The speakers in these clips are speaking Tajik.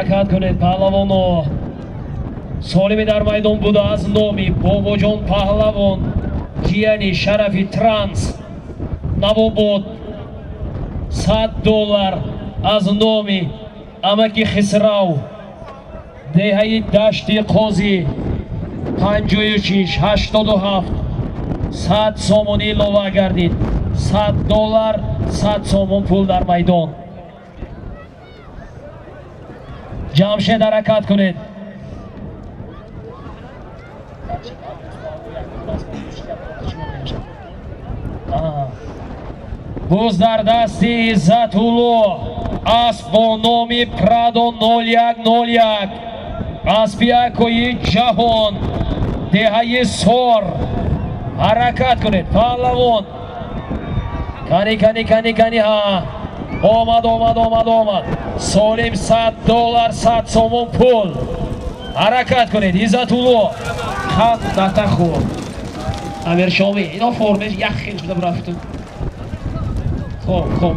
حرکت کنید پهلوانو. سالمی در میدان بوده از نامی باباجان پهلوان جیانی شرفی ترانس نواباد $100 از نامی امکی خسرو دهی دشتی قاضی 56 87 100 سومونی ایلова گردید. $100 100 سومون پول در میدان. جمشید حرکت کنید. باز در دستی عزت‌الله اسب با نام پرادو 0101 اسبی اکوی جهان دهه سور. حرکت کنید پهلوان. کنی ها آمد سالم $100 100 سومون پول. حرکت کنید عزت‌الله خط دتا خوب امیر شامی اینا فرمش یخ شده برفتون. خب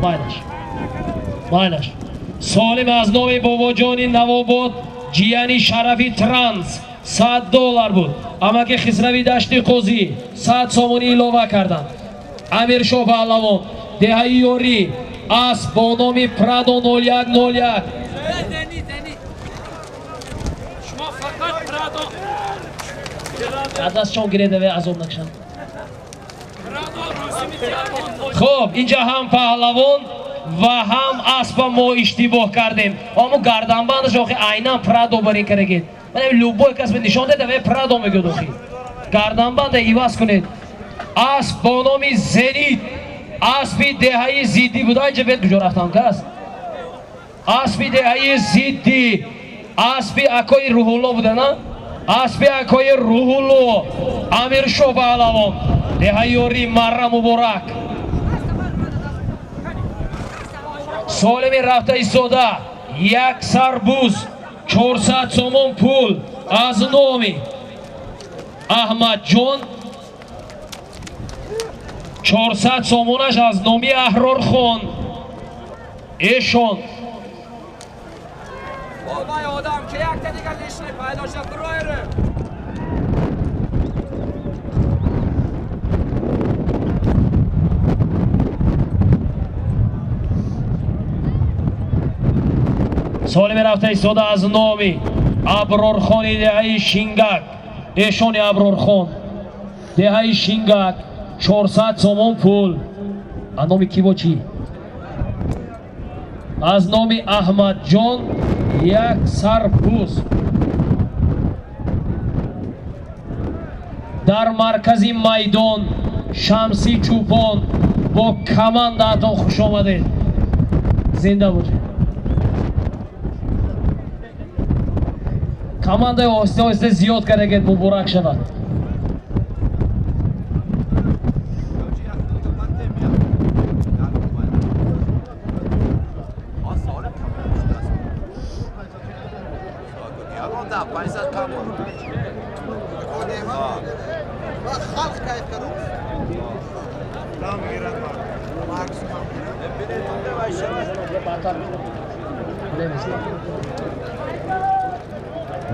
ماینش سالم از نام باباجانی نواباد جیانی شرفی ترانس $100 بود. اما که خسروی دشتی قوزی 100 سومونی ایلова کردند. امیر شاه پهلوان دهه یوری اسب با نام پرادو 0101 شما فقط پرادو از چون گریده و عذاب نکشن. خب اینجا هم پهلوان و هم اسب ما اشتباه کردیم. اما گردنبندش آخه عیناً پرادو برین کرگید. من لوبوی کس به نشان داده و پرادو میگه آخه گردنبند ایواز کنید. اسب با نام زنید اسبی دهه زیدی بود. اینجا بیت کجا رفتم کس اسبی دهه زیدی اسبی اکای روح الله بوده نه اسبی اکای روح الله امیر شاه پهلوان دهه یوری مره مبارک. سالمی رفته ایستاده یک سربوز 400 سومون پول از نامی احمد جان 400 سومونش از نامی احرار خان ایشون بابای آدم که یک تا دیگر لیشنی پیدا شد برایره. سالمی رفته ایستاده از نامی ابرار خانی دهه شینگک ایشون ابرار خان دهه شینگک 400 سومون پول. از نامی کی با چی؟ از نامی احمد جان یک سربوز در مرکزی میدان شمسی چوپان با کمند اتون خوش آمده. زنده باشید. کمند آهسته زیاد کرده مبارک شود.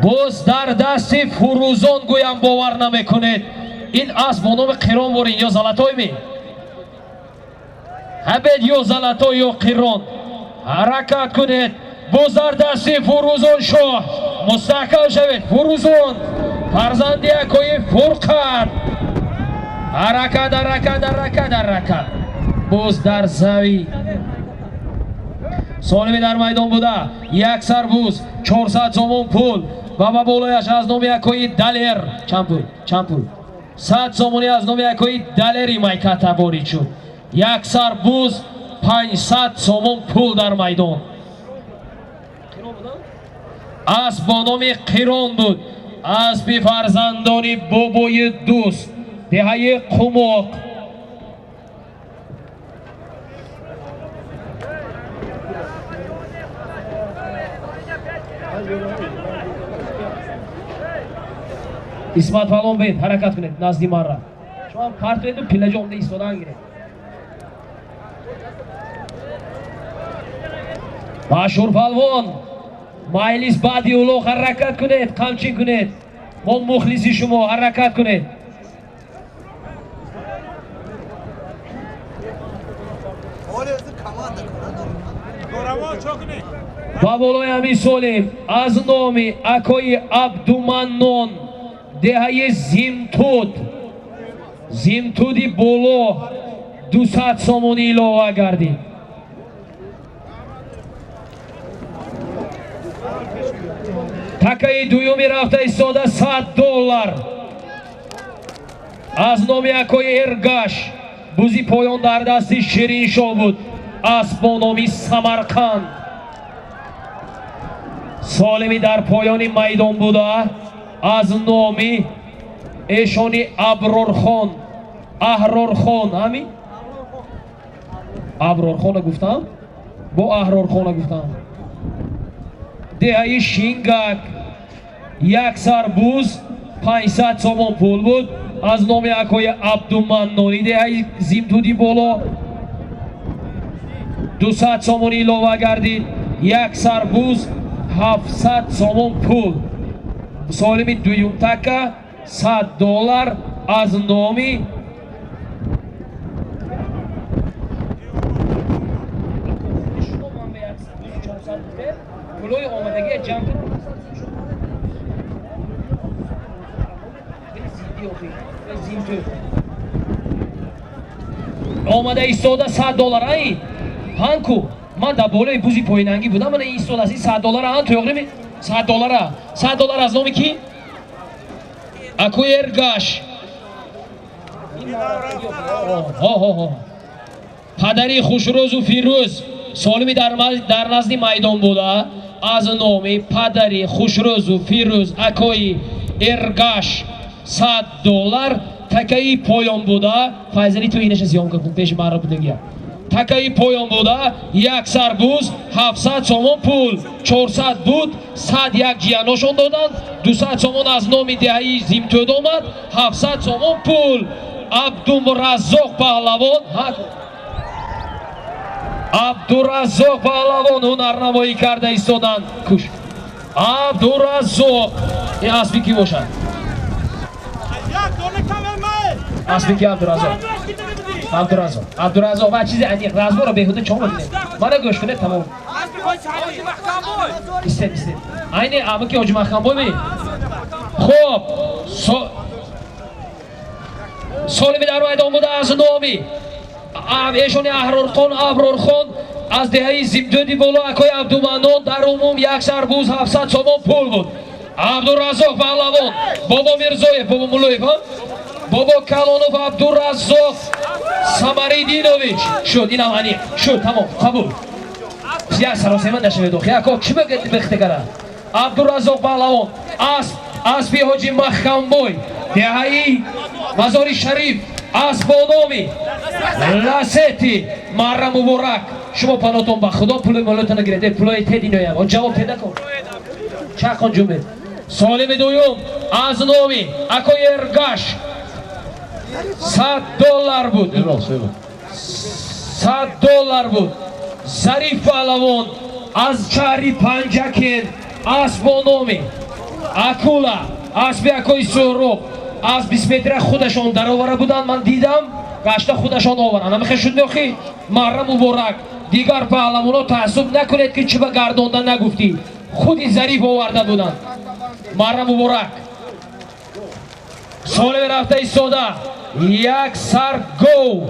باز در دست فروزان گویم باور نمیکنید. این اسب با نام قیران بورین یا زلاتای می هبید یا زلاتای یا قیران. حرکت کنید. باز در دست فروزان شاه مستحکم شوید. فروزان فرزند یکوی فرقت. حرکت باز در زوی سالمی در میدان بوده یک سربوز 400 سومون پول و با بالایش از نام یکوی دلیر چند پول 100 سومونی از نام یکوی دلیری میکته بارید شد. یک سربوز 500 سومون پول در میدان. اسب با نام قیران بود. اسب فرزندانی بابای دوست دهه قماق اسمت پهلوان بید حرکت کنید نزدی مرا. شما پرت کنید و پله جامده ایستادن گیرید. مشهور پهلوان مایلیس بعدی اولو حرکت کنید قمچین کنید ما مخلصی شما حرکت کنید با بالای همین سولیم از نامی اکای عبدالمنان دهه زیمتودی بولو 200 سومونی ایلوه گردید تکایی دویومی رفته ایستاده $100 از نامی اکای ارگاش بوزی پایان در دستی شیرین شو بود اسب با نامی سمرقند سالمی در پایان میدان بوده از نامی ایشانی ابرارخان احرارخان همین ابرارخان گفتم با احرارخان گفتم دهه شینگک یک سربوز 500 سومون پول بود از نام اکای عبدالمنانی دهه زیمتودی بالا 200 سومون ایلوه گردید یک سربوز 700 سومون پول سالمی دویم تکه $100 از نامی گلوی آمدگی جمع آمده ایستاده $100 ای هنکو من در بالای بوزی پاییننگی بودم من ایستاده از این $100 هن تویغلی $100 از نامی کی؟ اکوی ارگاش پدری خوشروز و فیروز سالمی در نزد میدان بوده از نامی پدری خوشروز و فیروز اکوی ارگاش $100 تکایی پایان بوده فایزلی تو اینش زیام کن پیش من را بودگی تکایی پایان بوده یک سربوز 700 سومون پول 400 بود 101 جیاناشون دادن 200 سومون از نامی دهی زیمتود آمد 700 سومون پول عبدالرزاق پهلوان عبدالرزاق پهلوان هنرنمایی کرده ایستادن کش عبدالرزاق این اسبی کی باشد؟ اسبی کی عبدالرزاق؟ عبدالرزاق و چیزی انیق رزبا را بهوده چون بودنه من را گوش کنه تمام ایسته اینه اما که حاجی مخم بای بی خوب سالمی در میدان بوده از نامی ایشانی احرارخان ابرارخان از دهه زیمتودی بالا اکای عبدالمنان در عموم یک سربوز 700 سومون پول بود عبدالرزاق پهلوان بابا میرزایف بابا مولویف بابا کلانوف عبدالرزاق سمریدینویچ شد این هم هنی شد تمام قبول یک سراسه من نشوه دوخی اکا چی بگید بخته کرده عبدالرزاق پهلوان اسبی حاجی مخمبوی دههی مزاری شریف اسب نامی لسیتی مرم مبارک شما پناتون با خدا پول مالتون نگیرده پولای تدی نویم جواب پیدا کن چکن جمعه سالم دویم از نامی اکای ارگاش $100 بود $100 بود ظریف پهلوان از چهری پنجکین اسب نامی اکولا اسب اکای سهراب از 20 متر خودشان در آوره بودن من دیدم گشته خودشان آورن همه شد نخی مرم مبارک دیگر پهلوانا تعصب نکنید که چی به گرداندن نگفتی خودی ظریف آورده بودن مرم مبارک سال رفته ایستاده یک سرگو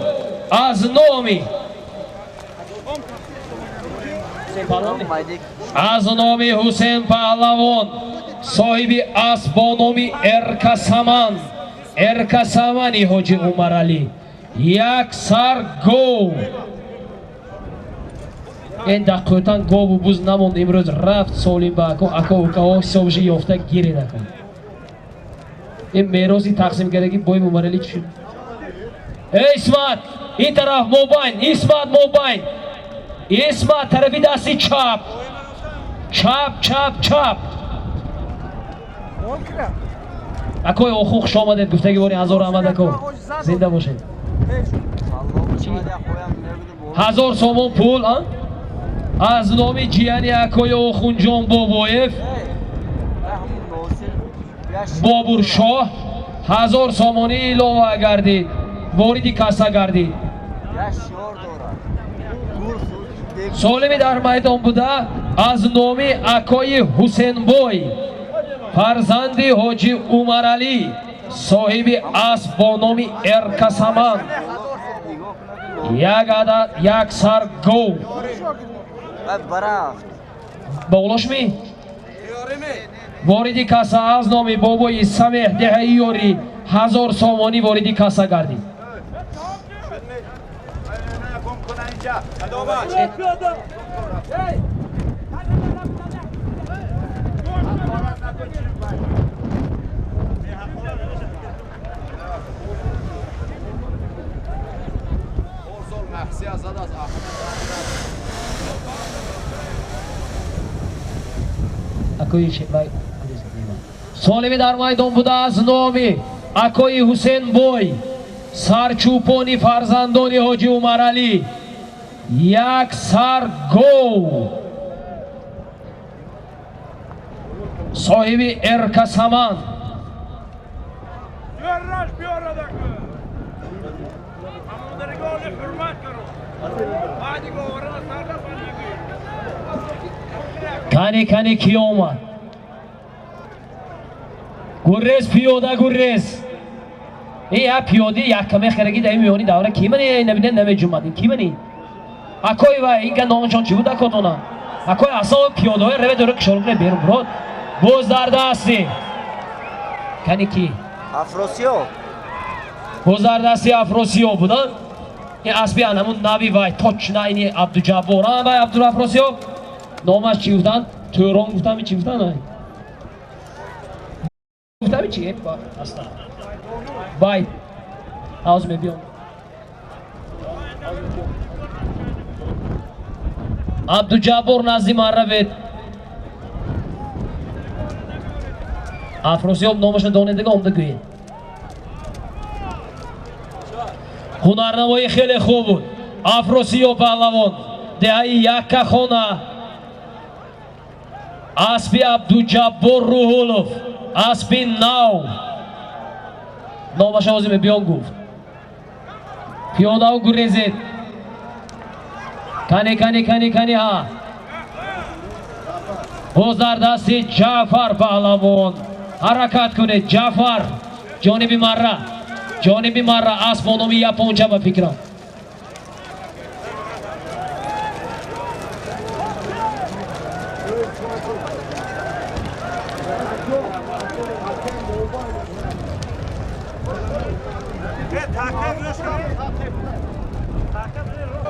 از نامی از نامی حسین پهلوان صاحبی اسب با نامی ارکسمانی حاجی عمر علی یک سرگو این دقیقتان گو و بوز نموند امروز رفت سالیم با اکا و که حسابش یافته گیری نکن این میراسی تقسیم کردگی بای عمر علی چی شد اسمت این طرف موبین اسمت طرفی دستی چپ اکوی خوب خوش آمدید گفتگی باری هزار آمد اکو زنده باشید 1000 سومون پول از نام جیانی اکای آخونجان بابایف بابور شاه 1000 سامانی ایلوه گردید واردی کاسا گردید سالمی در میدان بوده از نام اکای حسین بای فرزند حاجی عمر علی صاحب اسب با نام ارکسمان یک سر گو باغلاشمی واردی کاسا از نام بابای سمیح دهی یاری 1000 سامانی واردی کاسا گردید سالمی در میدان بوده از نام اکای حسین بای سرچوپانی فرزندانی حاجی عمر علی یک سر گو صاحب ارکسمان کانی کی اومد گرز پیاده گرز ای پیاده یک کمی خرگی دایی میونی دوره کی منی نبینه نمی جمعدین کی منی اکای و اینگه نامشان چی بود اکاتونا اکای اصلا پیاده های روی دوره کشارکنه بیرون براد بوز در دستی کانی کی افروسیو بوز در دستی افروسیو بودن این اسبی همون نبی وای توچ نه اینی عبدالجبار هم وای عبدالافروسیو نامش چی بودن؟ توران گفتم چی بودن؟ گفتم چی؟ اصلا وای آز می بیام عبدالجبار نزدی مروید افروسیاب نامشون دانندگاه امده گوید هنرنمایی خیلی خوب بود افروسیاب پهلوان دهی یک خانه اسبی عبدالجبار روحولوف اسبی نو نامش آزیم بیان گفت پیاده و گریزید کنی ها باز در دستی جعفر پهلوان حرکت کنید جعفر جانبی مره اسب نامی یا پونچه با فکرم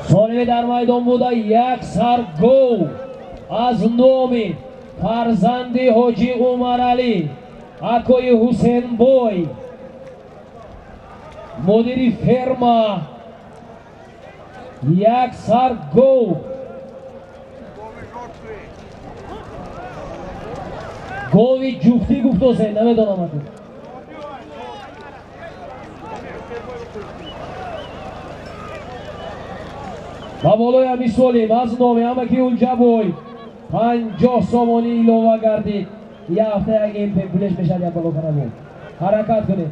سالمی در میدان بوده یک سر گو از نام فرزند حاجی عمر علی اکای حسین بای مدیر فرما یک سر گو گوی جفتی گفت حسین نمیدانم اکنون و بالای همی سالیم از نام همه که اونجا بای 50 سامانی ایلوه گردید یه هفته اگه این پلش بشد یا بالا کنه بود حرکت کنید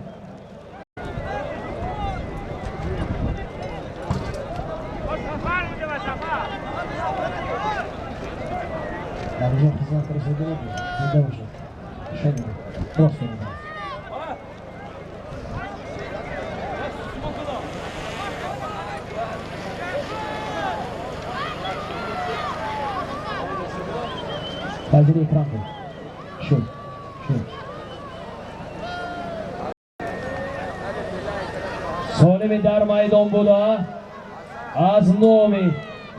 در اینجا خیزان فرسده بود زنده باشد شده درست کنید تازه اکرام کنید شد سالم در میدان بوده از نام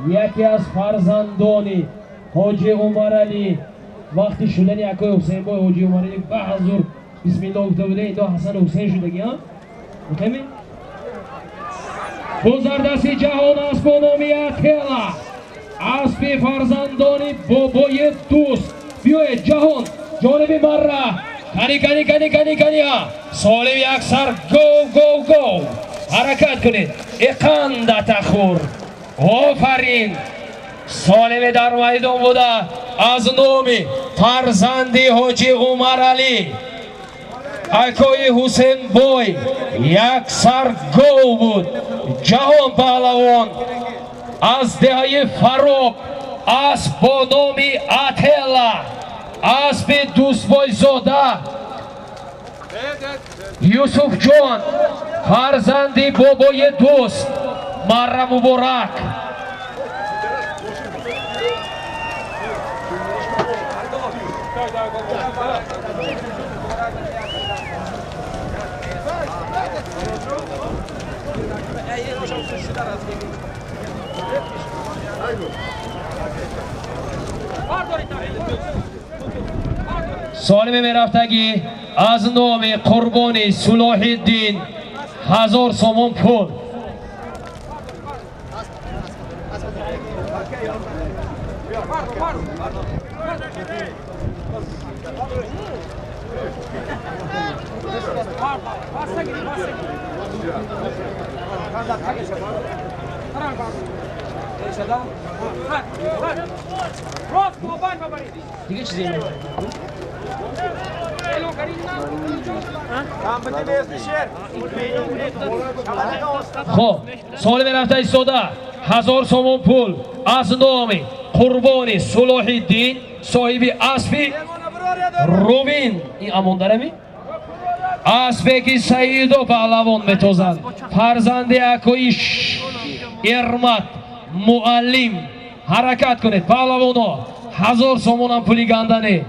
یکی از فرزندانی حاجی عمر علی وقتی شدن یکای حسین بای حاجی عمر علی به حضور بسم الله گفته بوده این دو حسن حسین شدگی ها مفهمی؟ بزردستی جهان اسب و نامی اتیلا اسب فرزندانی بابای دوست بیاید جهان جانبی مره کنی ها سالم یک سر گو حرکت کنید اقندت خور آفرین سالم در میدان بوده از نام فرزندی حاجی عمر علی اکای حسین بای یک سر گو بود. جهان پهلوان از دهه فراب اسب با نام اتلا اسب دوستبای زاده یوسف جان فرزندی بابای دوست مره مبارک سالم میرفتگی از نام قربانی صلاح الدین 1000 سومون پول. دیگه چیزی نمیشه. خب سال میرفته ایستاده 1000 سومون پول از نام قربانی صلاح الدین صاحب اسبی روین این امون دارمی اسبی که سعید و پهلوان میتوزند فرزند اکویش ارمت معلم حرکت کنید پهلوانا 1000 سومون هم پولی گندنه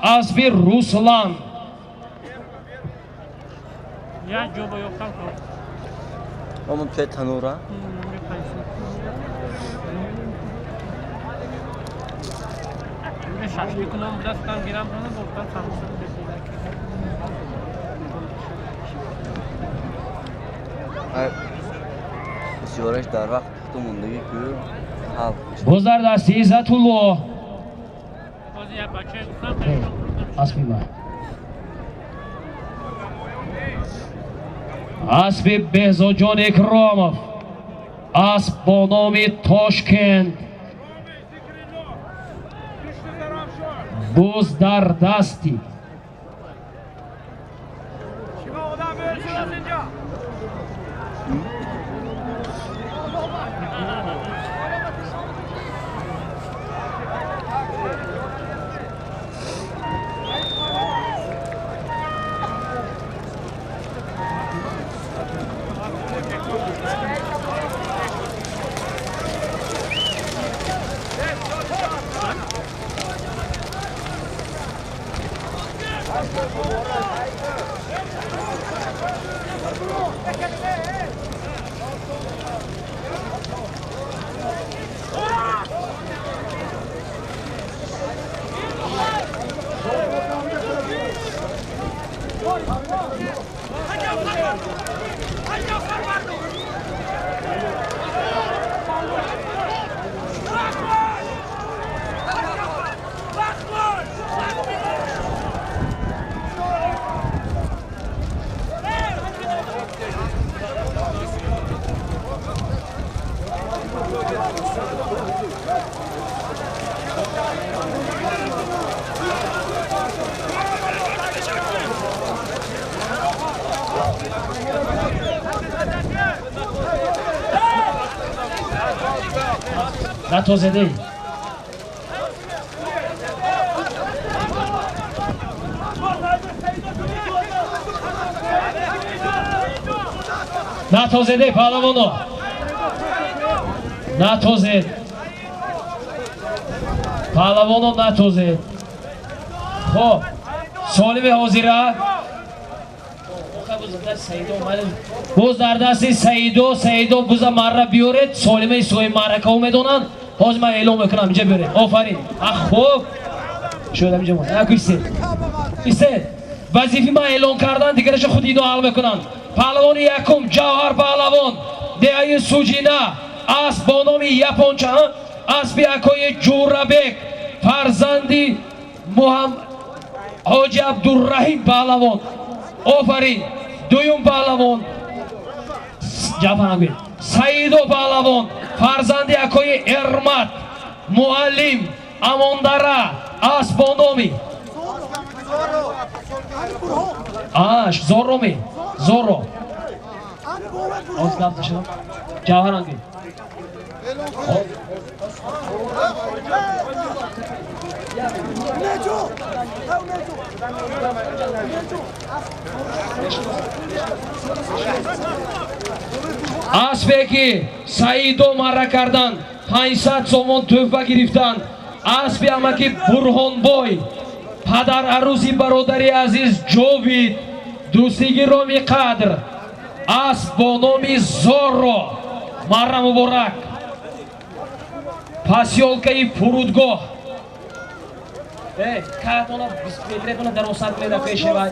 اسبی روسلان یا جو با یوکان کو همون توی تنورا شاشلی کنم دستم گیرم کنم گفتم سامسون سیارش در وقت تو موندگی که حال بزرگ دستی عزت الله بازی یا بچه گفتم اسبی ما اسبی بهزاد جان اکرامов اسب با نام تاشکند بز در دستی نتوزده نتوزده پهلوانو نتوزد پهلوانو نتوزد خب سالم حاضره بوز در دست سعیدو بوزا مره بیارید سالمه سوی مرکه اومدونن باز من اعلام میکنم اینجا بیارید آفرین خوب شده اینجا مون ایسته وظیفه من اعلام کردن دیگرش خود اینو حل میکنن پهلوان یکم جوهر پهلوان دهه سوجینه اسب با نام یپونچه اسب اکای جوربک فرزندی حاجی عبدالرحیم پهلوان آفرین دویم پهلوان جواب سعیدو پهلوان фарзанди акои Эрмат муаллим Амондара Асбономи Зороми Зоро Ҷавҳаранги аспе ки Саидо марра кардан 500 сомон тӯҳфа гирифтанд. Аспи амаки Бурҳонбой падар арӯзи бародари азиз Ҷовид дӯстигироми қадр асп бо номи Зорро марра муборак. Посёлкаи фурудгоҳ каатона 20 метретона дарозтар кунед пешевай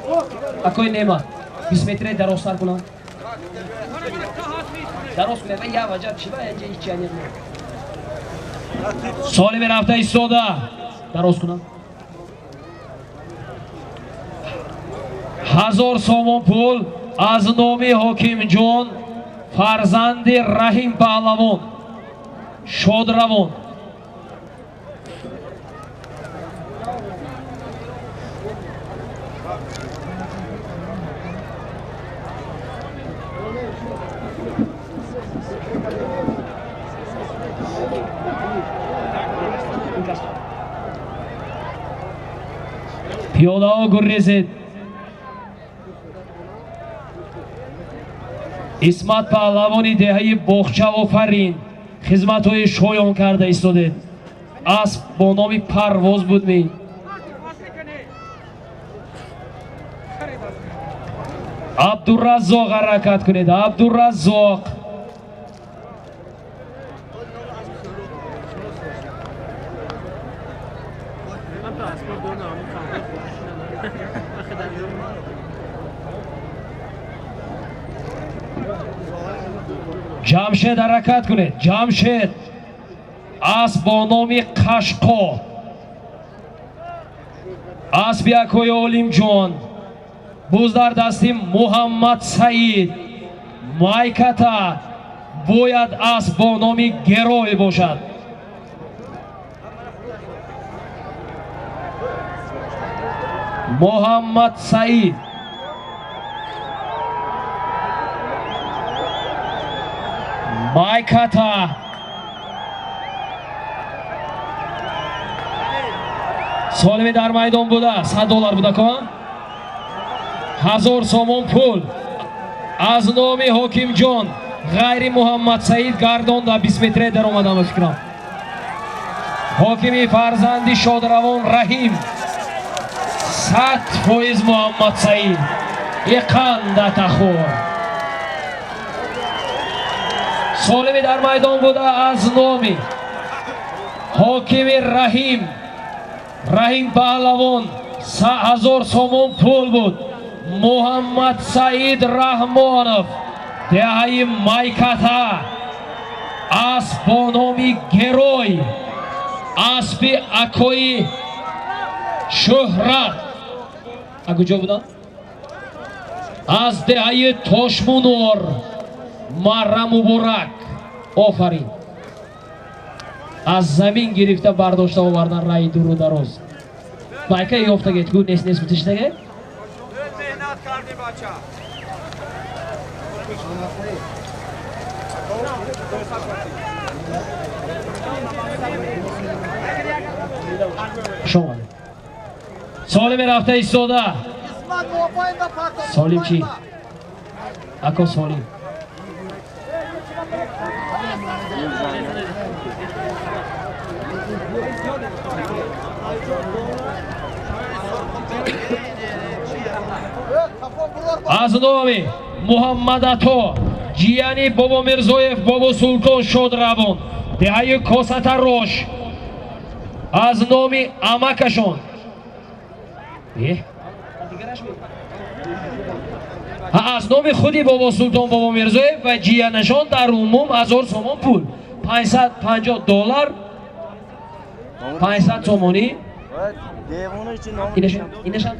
акои нема 20 метре дарозтар кунам дароз кунед я ваҷаб шива яҷа ичани соли мерафта истода дароз кунам 1000 сомон пул аз номи ҳокимҷон фарзанди Раҳим Паҳлавон шодравон. пиёдаҳо гуррезед. Исмат Паҳлавони деҳаи Боғча Офарин хизматҳои шоён карда истодед. Асп бо номи Парвоз буд ми Абдураззоқ ҳаракат кунед. Абдураззоқ ҷамшед ҳаракат кунед. ҷамшед асп бо номи Қашқо аспи акои Олимҷон буз дар дасти Муҳаммад Саид майката бояд асп бо номи Герой бошад. Муҳаммад Саид майката солими дар майдон буда $100 буда кон 1000 сомон пул аз номи ҳокимҷон ғайри Муҳаммад Саид гардонда 20 метре дар омадам ба фикрам. ҳокими фарзанди шодравон Раҳим 100% Муҳаммад Саид иқандатахор солими дар майдон буда аз номи ҳокими Раҳим Паҳлавон 1000 сомон пул буд. Муҳаммад Саид Раҳмонов деҳаи майката асп бо номи Герой аспи акои Шӯҳрат агуҷо буда аз деҳаи Тошмунор марра муборак. офарин аз замин гирифта бардошта овардан раи дуру дароз байка ёфтагед гу нест бутиштагед mehnat kardi bacha. شما سالم رفته ایستاده سالم چی؟ اکا سالم از نامی محمد عطا جیانی بابا مرزویف بابا سلطان شاد روان دهی کاست روش از نامی امکشان از نام خودی بابا سلطان بابا مرزویف و جیانشان در عموم 1000 سومان پول $550 500 سومانی اینشان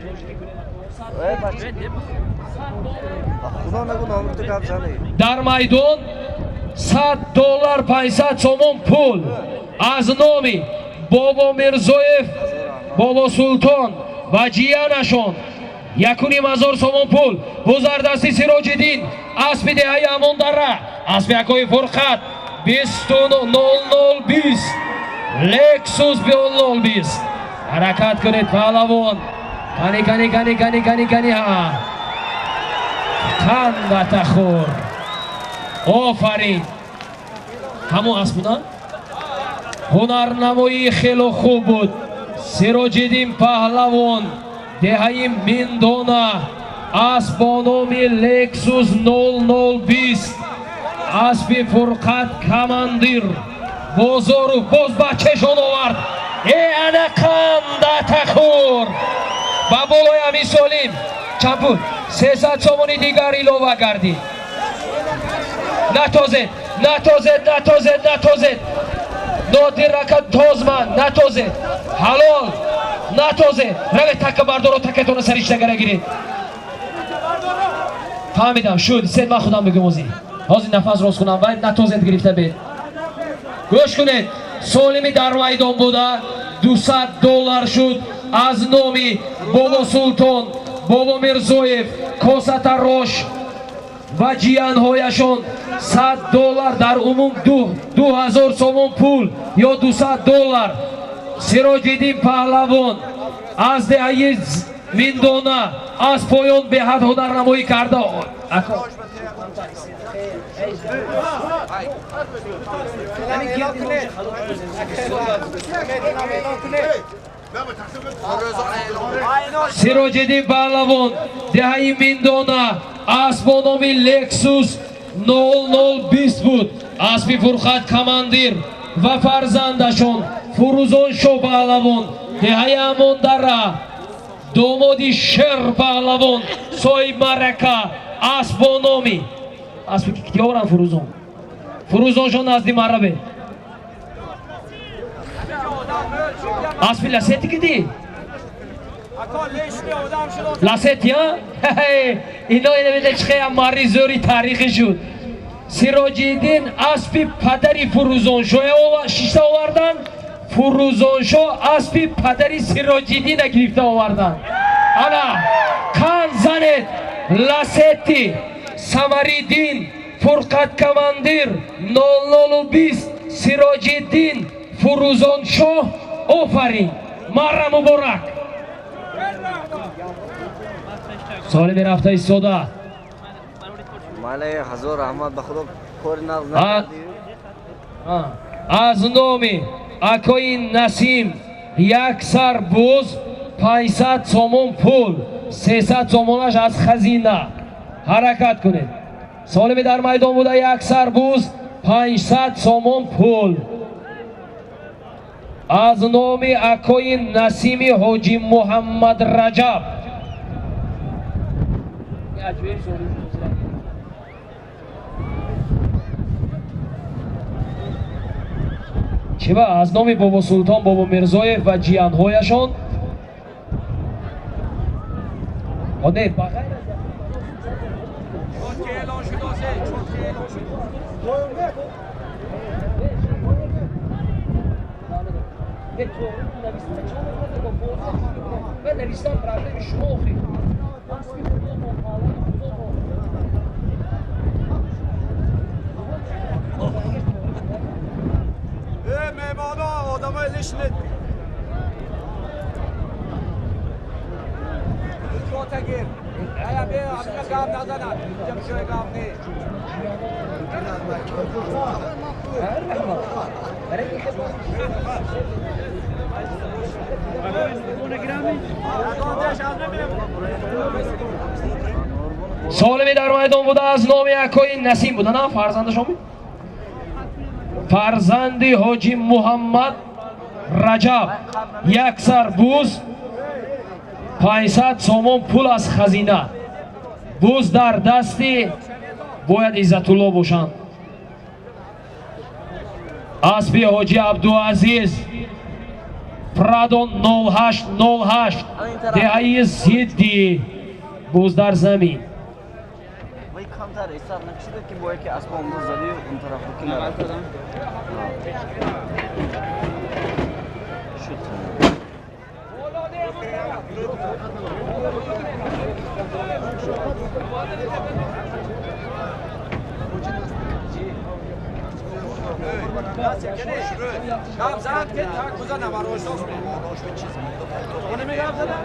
در میدان $100 $100 500 сомон пул аз номи бобо Мирзоев, бобо Султон ва ҷиянашон 1,000 сомон пул бузардасти Сироҷиддин аспи деҳаи Амондара аспи Акои Фурқат 20:0020 Lexus 0020 ҳаракат кунед паҳлавон кани қандатахур офарин ҳамон аст буданд ҳунарнамоии хело хуб буд Сироҷиддин паҳлавон деҳаи Миндона асп бо номи Lexus 0020 аспи Фурқат Камандир Бозоров боз бачешон овард ана қандатахур ба болои Амир Солим чанд пул 300 сомони дигар илова гардид натозед Нодир Ракат Тозман натозед ҳалол натозед равед така бардоро такатона сариштагара гиред фаҳмидам шуд сед ман худам бигумозӣ ҳозир нафас рост кунам вай натозед гирифта бед гӯш кунед солими дар майдон буда $200 шуд аз номи бобо Султон бобо Мирзоев Косата Рош ва ҷиянҳояшон $100 дар умум 2000 сомон пул ё $200 Сироҷиддин паҳлавон аз деҳаи Миндона аз поён беҳад ҳунарнамоӣ карда Сироҷиддин паҳлавон деҳаи Миндона асп бо номи Lexus 0020 буд аспи Фурқат Камандир ва фарзандашон Фурӯзон Шо паҳлавон деҳаи Амондара домоди Шер паҳлавон соҳиб маърака асп бо номи аспи киёрам Фурӯзоншон назди марабе аспи ласети гидӣ ласет я ино инавида чихея марри зӯри таърихи шуд Сироҷиддин аспи падари Фурӯзоншо шишта овардан Фурӯзоншо аспи падари Сироҷиддина гирифта овардан ана кан занед ласети Самариддин Фурқат Камандир 0020 Сироҷиддин Фурӯзоншо офарин марра муборак соли мерафтаи сода малай ҳазор раҳмат ба худо кори нағз накардӣ аз номи Акои Насим як сар буз 500 сомон пул 300 сомонаш аз хазина ҳаракат кунед солими дар майдон буда як сар буз 500 сомон пул аз номи Акои Насими Ҳоҷи Муҳаммад Раҷаб чиба аз номи бобо Султон бобо Мирзоев ва ҷиянҳояшон оне ба ғайр مهمانا آدمای لشنت کوتگیر ایا به همه گام نزنن اینجا میشه گام نه солими дар майдон буда аз номи Акои Насим буда на фарзандашон буд фарзанди Ҳоҷи Муҳаммад Раҷаб як сар буз 500 сомон пул аз хазина буз дар дасти бояд Иззатулло бошанд аспи Ҳоҷи Абдуазиз Прадон 0808 деҳаи Зидди буз дар замин کمتر است سر نکشیده که با یکی اسبان زدی و اون طرف رو کنار شد Kam zat ke tak kuza navarosh dos me. Onu mi kam zada?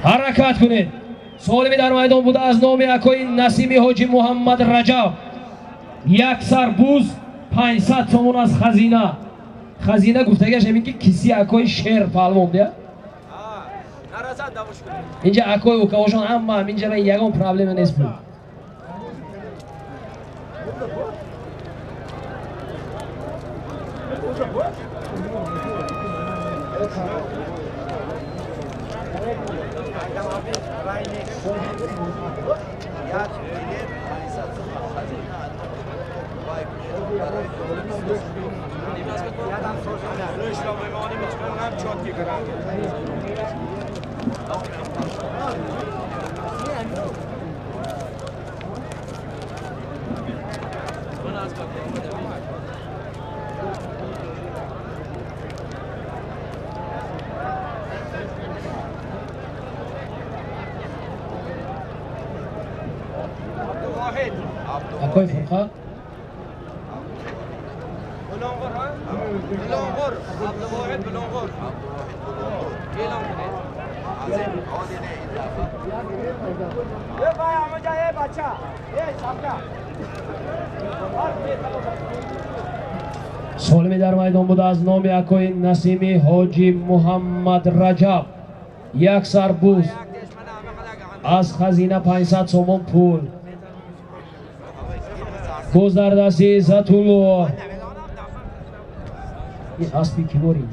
حرکت کنید. سالمی در میدان بوده از نام اکوی نسیمی حاجی محمد رجب. یک سربوز 500 تومان از خزینه. خزینه گفتگیش همین که کسی اکوی شیر پالمون ده. Narazat davush kuni. اینجا اکوی و کوشان اما اینجا به یگان پرابلم نیست بود. اکوی فرقه Bulong'ur ha? Bulong'ur. Abduvohid Bulong'ur. E'lon qiling. Ey bhai amuja ey bacha. Ey sabka. سالمی در میدان بوده از نام اکوی نسیمی حاجی محمد رجب. یک سربوز از خزینه 500 تومان پول. گذردستی عزت الله. این اسبی کناری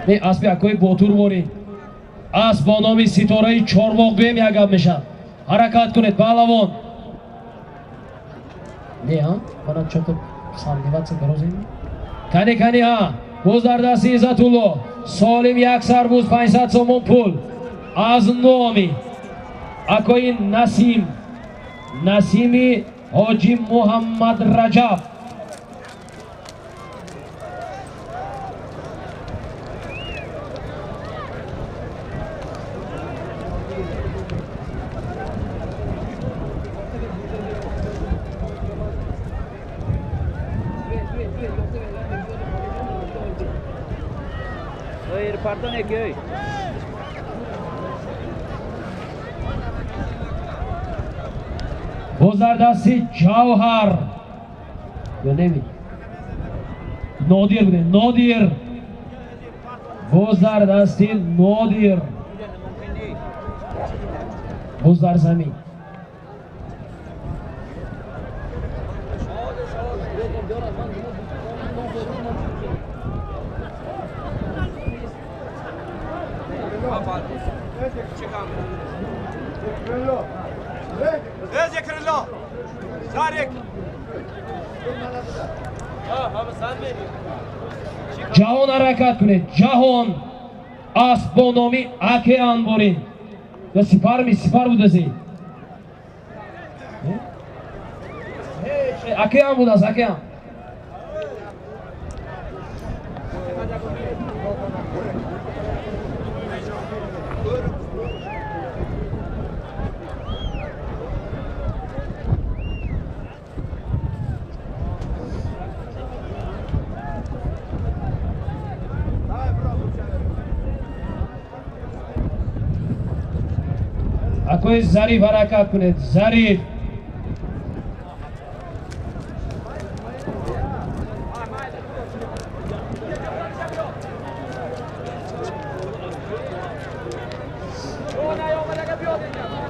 این اسبی اکوی باتور باری اسب با نام ستاره چارواق بیم یک گپ میشه. حرکت کنید پهلوان. نه ها منم چطور سامدیوات سے کرو زمین کنی کنی ها. گذردستی عزت الله. سالم یک سربوز 500 تومان پول از نامی اکوی نسیمی حاجی محمد رجب. Pardon köy. گذردستی جوهر یا نمی نادیر بوده نادیر. گذردستی نادیر گذر زمین ذكر الله زارك جهان حرکت کنید. جهان اسب با نامی اکه انبارین یا سپر بوده زی اکه هم بوده است اکه هم اکوی ظریف حرکت کنید. ظریف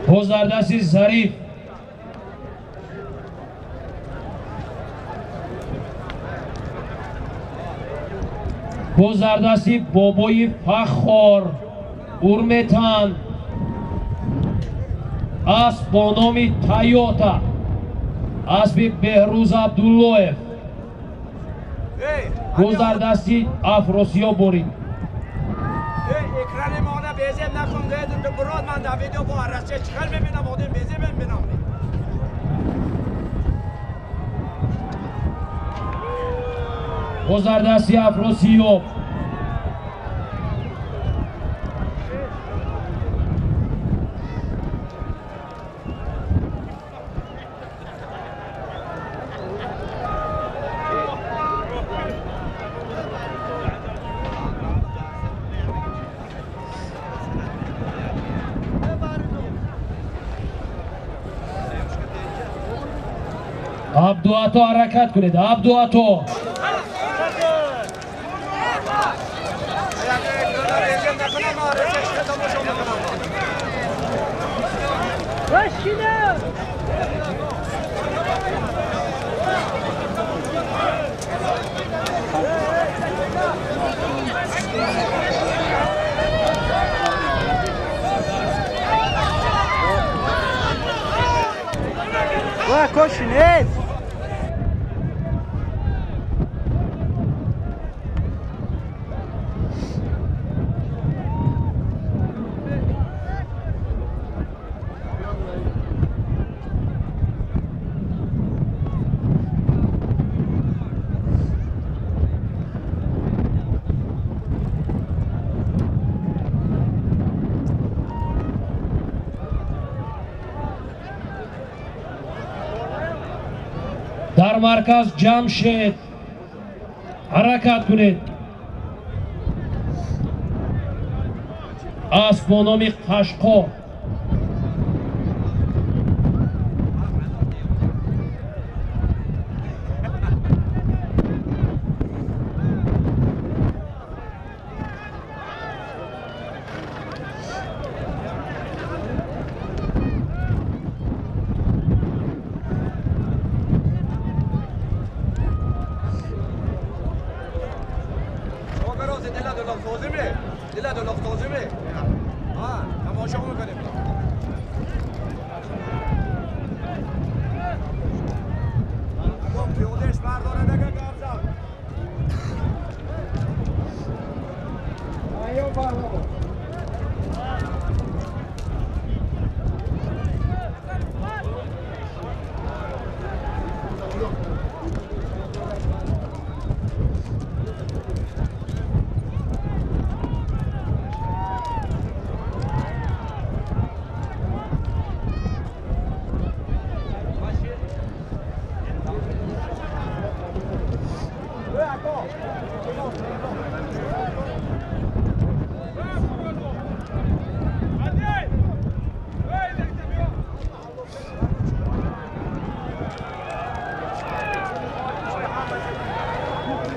گذردستی ظریف گذردستی بابای فخار اورمتن اسب با نام تایوتا اسب بهروز عبداللهев گذردستی افراسیاب برید اکران مانه بیزیم نکن دیدم تو براد من در ویدیو با عرصه چخل میبینم آدم بیزیم میبینم گذردستی افراسیاب عبدوعطا حرکت کنید. عبدوعطا کوشنید در مرکز جمشید حرکت کنید. اسب با نام قشقا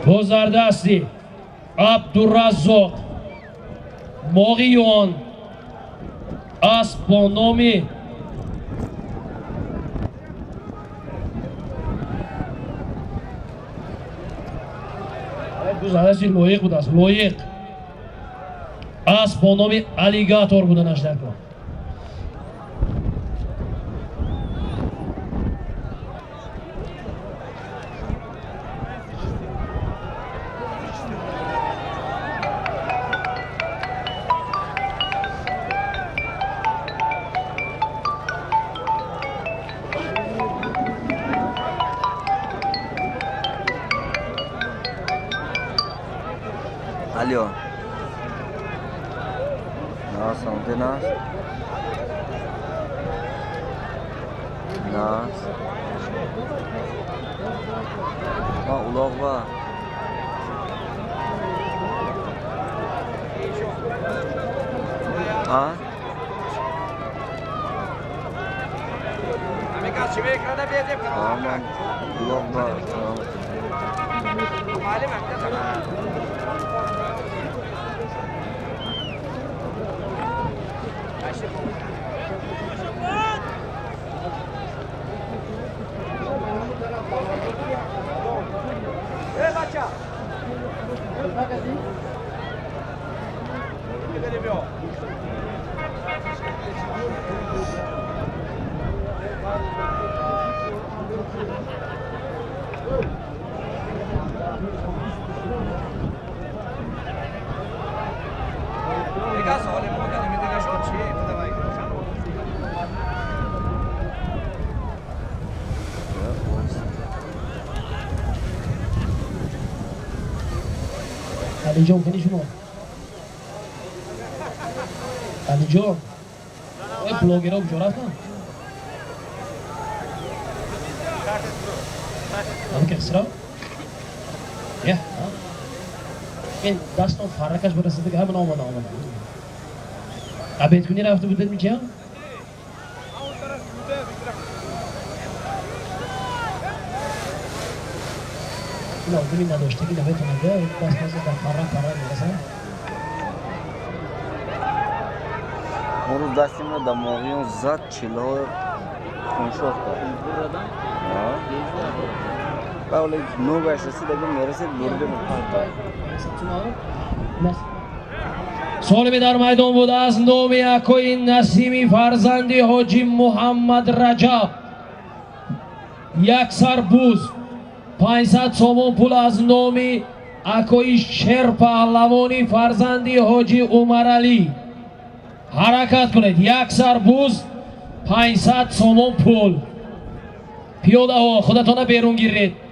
گذردستی عبدالرزاق ماغیان اسب با نام گذردستی لایق بود است. لایق اسب با نام الیگاتور بودنش در کار. Алло. Nas, onde nas? Nas. Ha, uloq var. Ha? Tamam. Uloq var. Tamam. Nega solim bo'lgan, nega shuncha? Давай. Alijon qani shuni. Alijon. Ey bloger olib jo'rasmi? Ana kesra. Ya. Men daston farakash bo'lasidagi hamma omon. Abet kuni rafti budetmicha? No, quindi non lo stai vedendo che qualcosa da fare مثلا. اون روز دستیم رو دماغیون زد چله های کنشاف کرد اولی نو بهش رسید اگه میرسید برده سالمی در میدان بود از نام اکوی نسیمی فرزندی حاجی محمد رجب یک سربوز 500 سومون پول از نام اکوی شیر پهلوانی فرزندی حاجی عمر علی حرکت کنید یک سربوز 500 سومون پول پیاده ها خودتان بیرون گیرید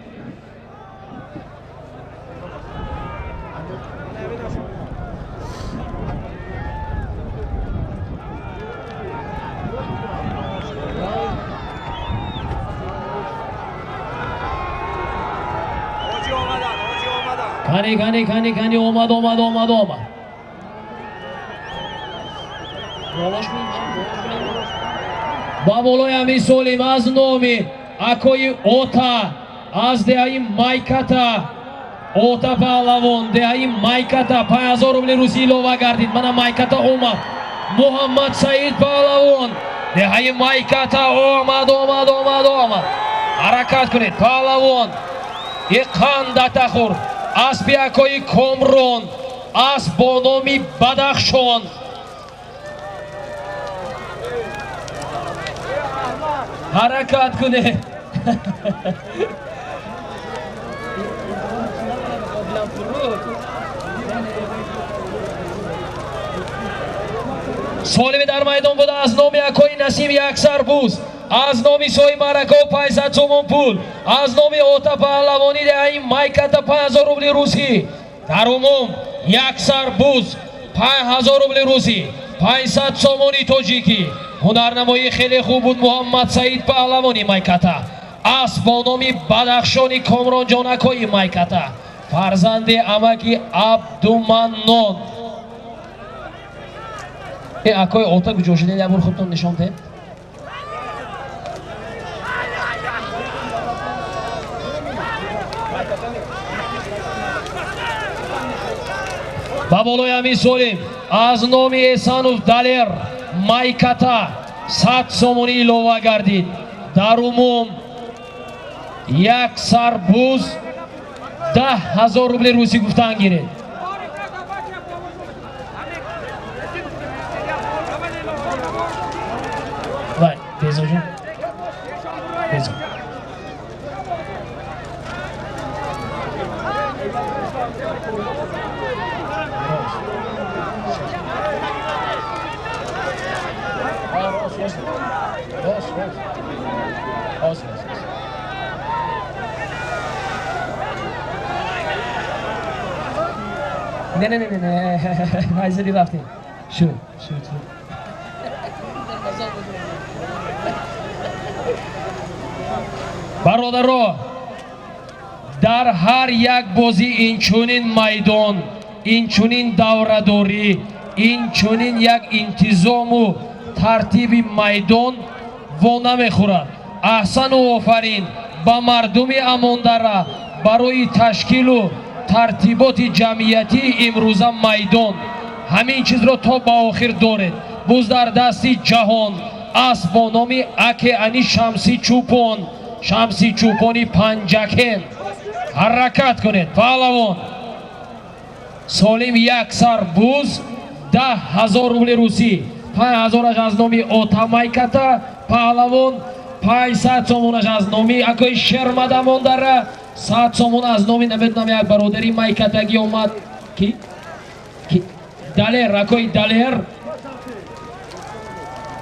کانی اومد با بالای همین سولیم از نامی اکوی اوتا از دهی مایکتا اوتا پهلوان دهی مایکتا 5000 روبل روسی لوا گردید من مایکتا اومد محمد سعید پهلوان دهی مایکتا اومد حرکت کنید پهلوان یک خندت خور اسبی اکوی کمرون اسب با نامی بدخشان حرکت کنه سالمی در میدان بوده از نام اکوی نسیم یک سربوز از نام سوی مرکو 500 سومون پول از نام اوتا پهلوانی دهی مایکتا 5000 روبل روسی در عموم یک سربوز 5000 روبل روسی 500 سومونی تاجیکی هنرنمایی خیلی خوب بود محمد سعید پهلوانی مایکتا اسب با نامی بدخشانی کامران جانکوی مایکتا فرزند امکی عبدالمنان این اکوی اوتا گجوشیده لبور خودتون نشان ده با بالای همین سولیم از نامی احسانوف دلیر مایکتا 100 سومونی لوا گردید در عموم یک سربوز 10,000 روبل روسی گفتن گیرید وای بیزو جون بیزو نه نایزدی رفتیم شو برادرها در هر یک بازی اینچنین میدان اینچنین دورداری اینچنین یک انتظام و ترتیب میدان وا نمیخورد احسن و آفرین با مردم اماندره برای تشکیل و ترتیبات جمعیتی امروزه میدان همین چیز را تا با آخر دارد باز در دستی جهان اسب با نام اکی شمسی چوپانی پنجکن حرکت کنید پهلوان سالم یک سربوز 10,000 روبل روسی 5,000 از نام اوتا مایکتا پهلوان 500 сомонаш аз номи акои Шермада мондара 100 сомон аз номи намеднам як бародари майкатаги омад ки далер акои далер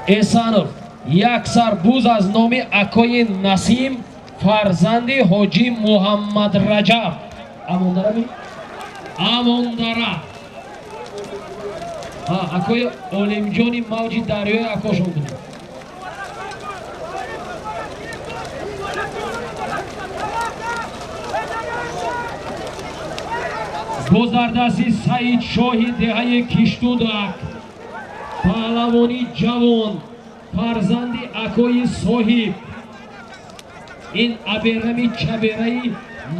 Эсанов як сарбуз аз номи акои Насим фарзанди ҳоҷи Муҳаммадраҷаб амондара акои Олимҷони мавҷи дарёи акошон буд боз дар дасти Саид Шоҳи деҳаи Киштудак паҳлавони ҷавон фарзанди акои Соҳиб ин аберами чабераи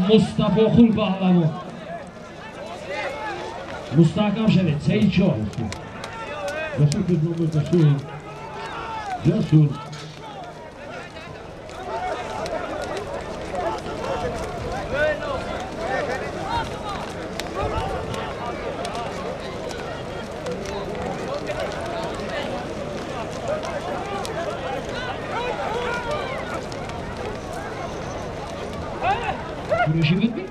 Мустафохул паҳлавон мустаҳкам шавед Саид Шоҳ Ҷасур Кураши буд ми?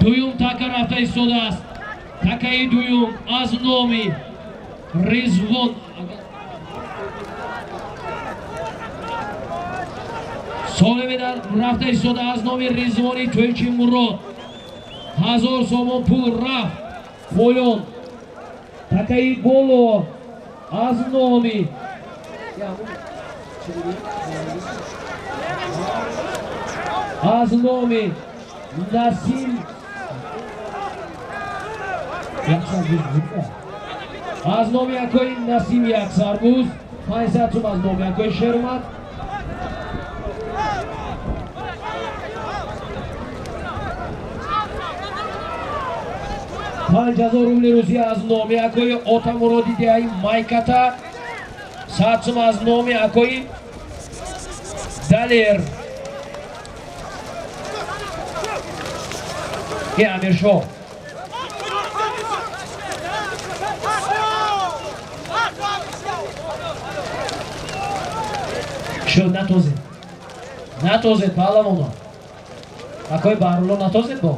дуюм така рафта истодааст такаи дуюм аз номи Ризвон солими рафта истода аз номи Ризвони Тӯйчи Мурод 1000 сомон пул рафт поён такаи боло аз номи Насим аз номи акои Насим як сарбуз 500 сом аз номи акои Шермат $5000 рубли аз номи акои Отамуроди деҳаи Майката 100 сом аз номи акои Далер Амиршоҳ шуд натозед паҳлавоно акои Баҳрулло натозед бо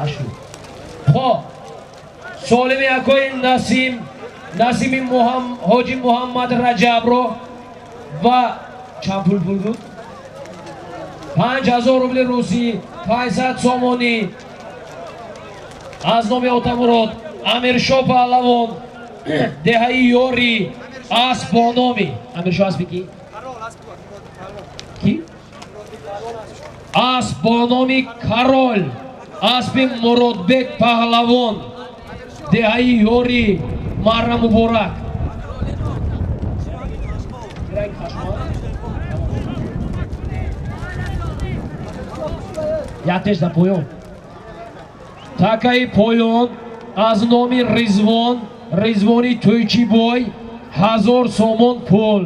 ашуд хо солими акои Насими ҳоҷи Муҳаммадраҷабро ва чанд пул буд 5000 рубли русӣ 500 сомонӣ аз номи Отамурод Амиршоҳ паҳлавон деҳаи ёри асп бо номи Амиршоҳ аспи ки асп бо номи Карол аспи Муродбек паҳлавон деҳаи ёри Марра Муборак яктеш да поён такаи поён аз номи Ризвони Тӯйчибой 1000 сомон пул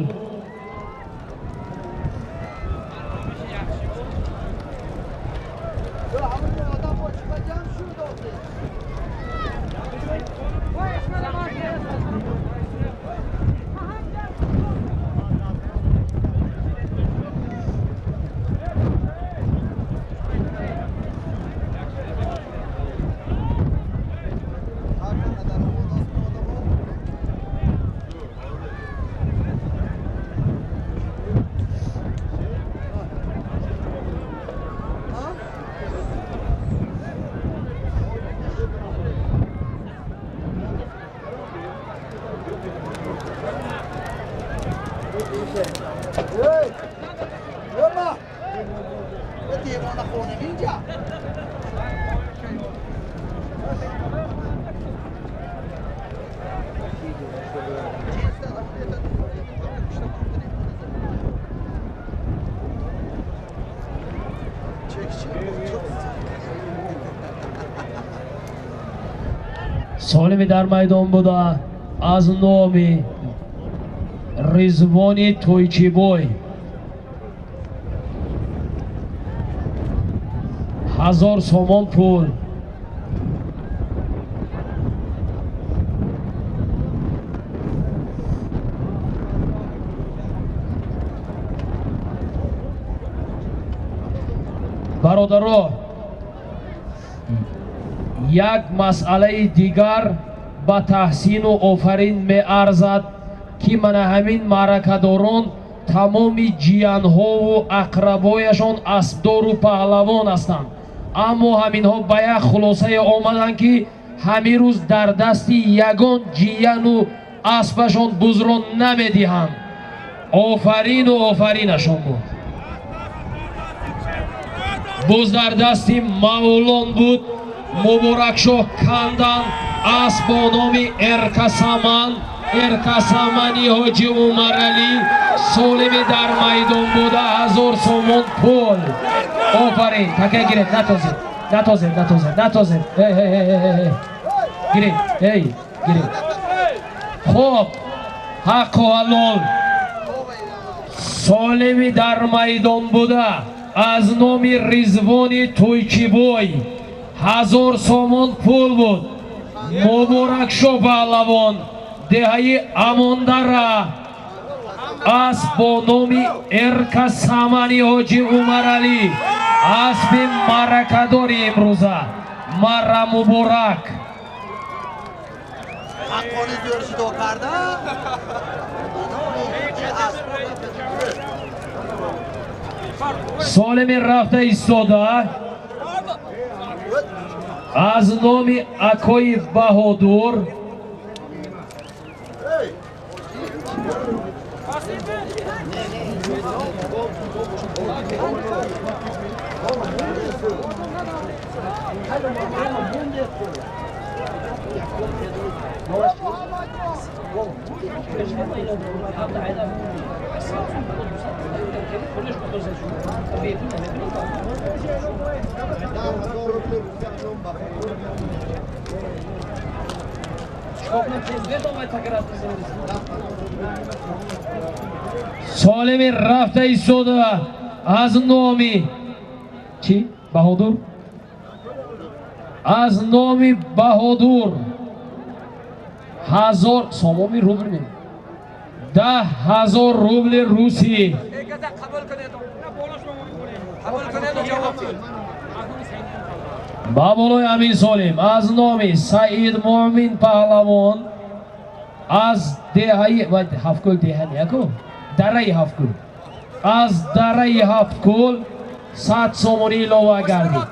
Yalla. Bu divana khone minja. سالمی در میدان بوده از نام رضوان تویچیبوی 1000 سومون پول برادران یک مسئله دیگر با تحسین و آفرین می ارزد که من همین معرکه‌داران تمامی جیانها و اقربایشان اسبدار و پهلوان هستند، اما همینها به یک خلاصه آمدند که همین روز در دست یگان جیان و اسبشان بزران نمیدهند. آفرین و آفرینشان بود. بز در دست مولان بود. مبارکشاه کندن اسب با نام ارکسامانی حاجی عمر علی سالمی در میدان بوده 1000 سومون پول. آفرین. تکه گیرید. نتازید. گیرید. خوب حق و حلال سالمی در میدان بوده از نام رضوان تویچیبوی 1000 سومون پول بود. مبارک شو پهلوان دهه امانداره اسب با نام ارکسامانی حاجی عمر علی اسب معرکه‌دار امروزه مرا مبارک. حقانی زورشی تو کرده سالمی رفته ایستاده از نام اکای بهادر سالمی رفته ایستاده از نامی چی؟ بهادر؟ از نامی بهادر 1000 سومون روبل می 10,000 روبل روسی با بالای امین سالم از نام سعید مومن پهلوان از دهه هفتگل دهه نیکو دره هفتگل از دره هفتگل 100 سومونی لوا گردید.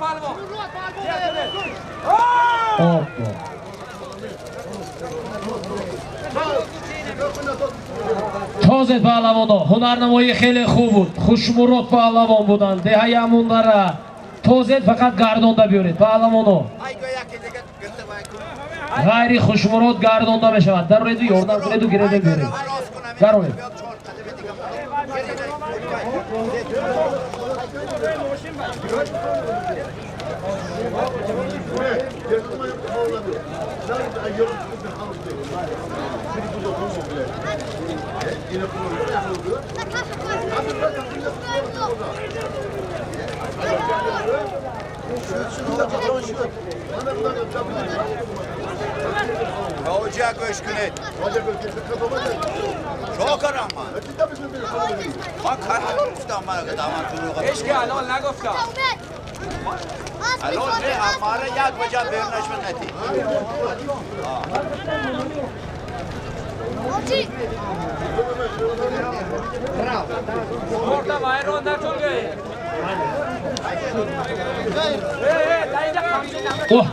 تازه پهلوان ها هنرنمایی خیلی خوب بود. خوشمراد پهلوان بودند. دهه امونداره تازه فقط گردانده بیارید پهلوان ها. غیری خوشمراد گردانده بشود. در روید یاردم کنید و گیرده بیارید. گرونید. Hoca göç günü. Çok arama. Bak her ustam bana damat duruyor. Eşki alon nagofta. Alon ne amara yak baca bernaşmen neti. Hoci. Orada bayro onda çok iyi. Oh.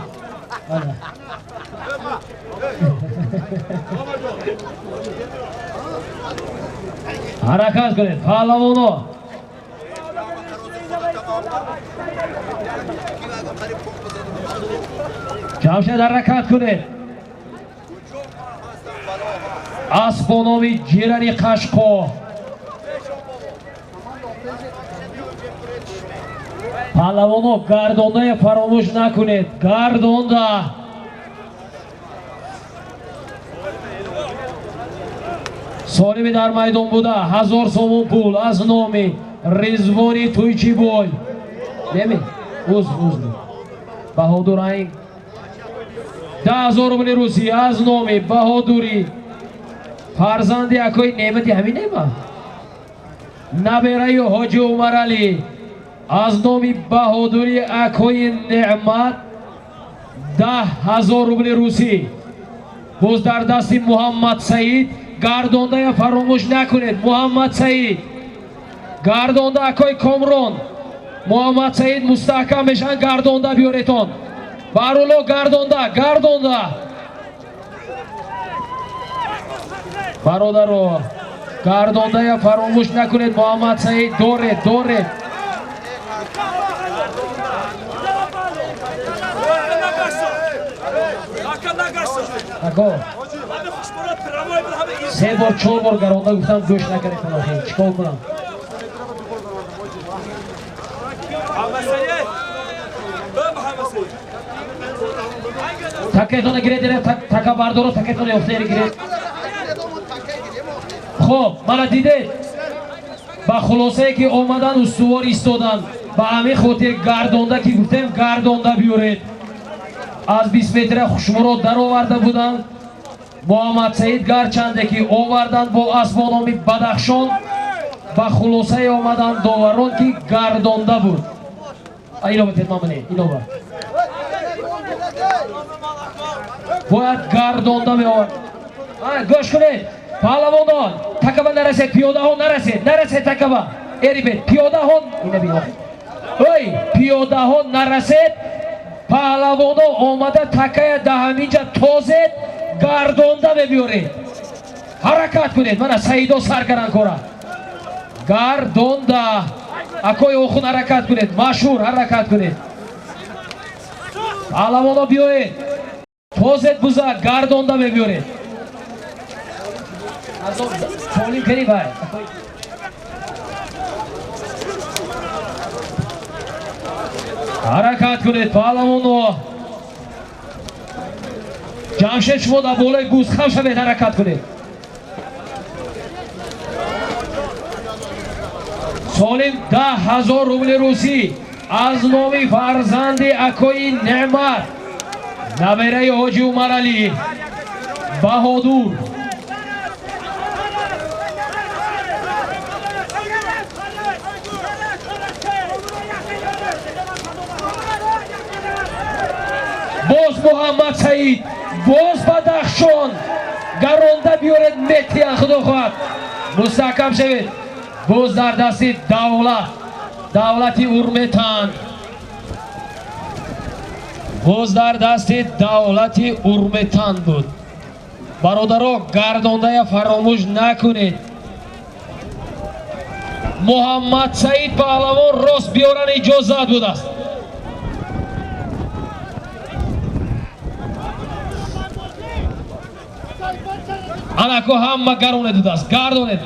Harakat kuned pahlavonlar. Jamshid harakat kuned. Asbonovi Jirani Qashqo. Pahlavonlar gardonda faromush nakuned. Gardonda. Solimi dar maydon bуда 1000 so'm pul az nomi Rizvoni To'ychiboy. Nemi? O'z. Bahodur Ayn 10,000 rubl rusiy az nomi Bahoduri. Farzandi akoy Ne'mati hamine ma. Naberayu Hoji Umar Ali az nomi Bahoduri akoy Ne'mat 10,000 rubl rusiy. Bo'z dar dasti Muhammad Said. Gardonda ya faromush nakuned Muhammad Said. Gardonda akoy Komron. Muhammad Said mustahkam beshan gardonda biyoreton. Barulo gardonda. Barodaro. Gardonda ya faromush nakuned Muhammad Said. Dore. Ako. 3 bor 4 bor garonda guftam go'sht nakaratan oxir. Chikor kunam? Taketona giredere takabardoro taketona yo'qtayri gired. Xo'p, mana dided. Ba xulosае ki omadan ustuvor istodan. Ba ҳамин хотир гардонда ки гуфтем гардонда биёред. Az 20 metr xushmurod darovarda budand. Muhammad Said garchande ki ovardan bo asbonomi Badaxshon ba xulosае omadan dovaron ki gardonda bud. Ayno beted mamane, inova. Boyad gardonda meovad. Go'sh kuned. Pahlavonlar, takaba naraset, piyodahon naraset takaba. Eribet, piyodahon, ina biyo. Oy, piyodahon naraset. Pahlavonlar omada takaya dahaminja tozet gardonda bebiyored. Harakat kuned. Mana Saido sarkaran kora. Gardonda. Akoy oxun harakat kuned. Mashhur harakat kuned. Pahlavonlar biyoed. Tozet buza gardonda bebiyored. Solim kari bhai. Harakat kuned pahlavonlar. Jamshid shuma da bolay guzxam shaved harakat kuned. Solim 10,000 rubl rusiy az nomi farzandi akoy Ne'mat naberayi Hoji Umar Ali Bahodur. Boz Muhammad Said, boz Badaxshon, garonda biyored metiyan xudo xohab. Mustahkam shaved. Boz dar dasti davlat, davlati Urmetan. Boz dar dasti davlati Urmetan bud. Barodaro gardondaya faromush nakuned. Muhammad Said pahlavon rost biyoran ijozat bud ast. Anako hamma garoned bud ast. Gardoned.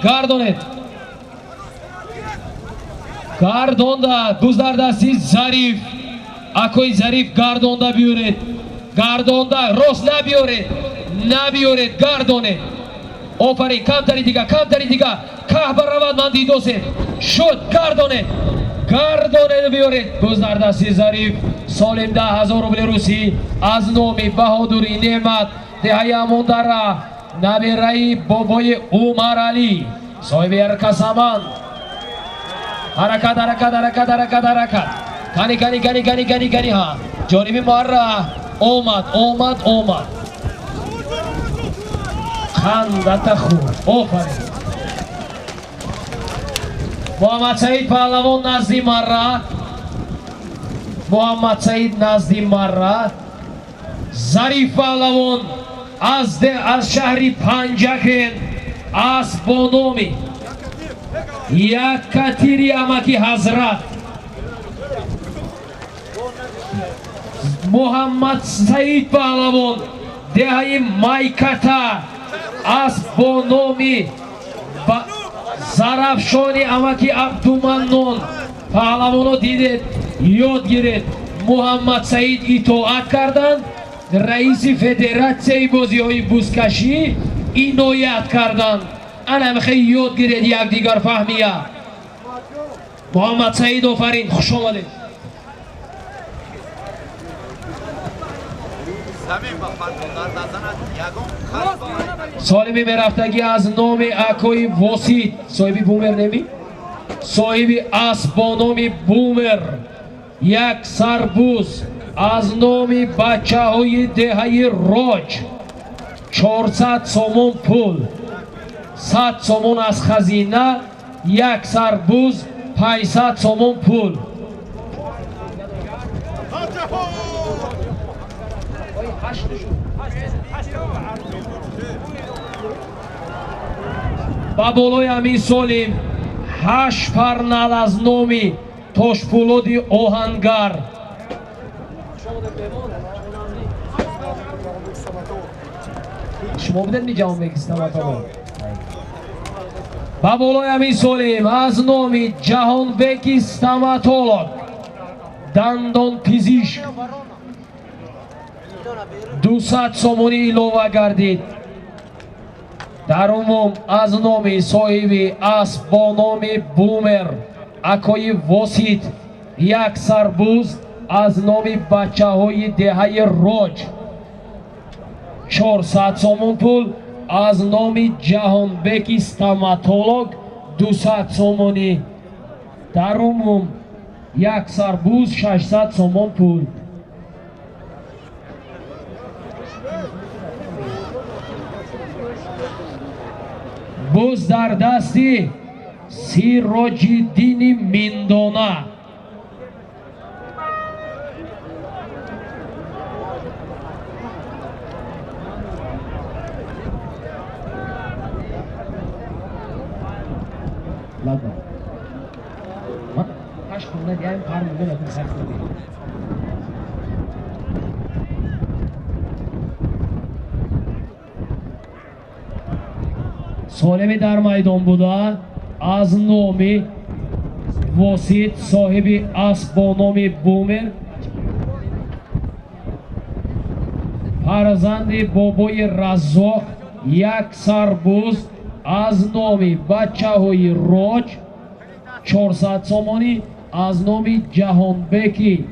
Gardonda buzdardasi Zarif. Akoy Zarif gardonda biyored. Gardonda rost nabiyored gardoned. Ofarin kamtari diga. Kahbar ravad man didosed. Shod gardoned biyored. Buzdardasi Zarif. Solim 10,000 rubl rusiy az nomi Bahoduri Ne'mat dehayamon dara nabirayi boboy Umar Ali sohibi Erkasaman. Harakat. Kani ha. Jonibi marra. Omad. Khandata khub. Ofarin. Muhammad Said pahlavon nazdi marra. Zarif pahlavon az shahri Panjaken Asbonomi یک کتیری امکی حضرت محمد سعید پهلوان دهی مایکتا از با نامی زرفشانی امکی عبدالمنان پهلوانو دیدید یاد گیرید محمد سعید اطاعت کردند رئیس فدراسیون بازی‌های بوزکشی عنایت کردند انا خیلی یاد گیرید یک دیگر فهمیه محمد سعید آفرین خوش آمدید سالمی میرفتگی از نام اکوی واسید صاحبی بومر نمی صاحبی اسب با نام بومر یک سربوز از نام بچه های دهه راج 400 سومون پول 100 سومون از خزینه یک سربوز 500 سومون پول با بالای همین سالیم 8 پرنل از نامی تاشپولودی آهنگر شما بودن می جوان بگیستم با بالای همین سالیم از نامی جهانبک استماتولوگ دندان پزشک 200 سومونی الوه گردید در عموم از نام صاحب اسب با نام بومر اکوی واسید یک سربوز از نام بچه های دهه راج 400 سومون پول از نام جهانبک استماتولوگ 200 سومونی در عموم یک سربوز 600 سومون پول بوز در دستی سیراج‌الدین میندانه سالمی در میدان بوده از نام واسید صاحب اسب با نام بومر فرزند بابای رزاق یک سربوز از نام بچه های راج 400 سومانی از نام جهانبکی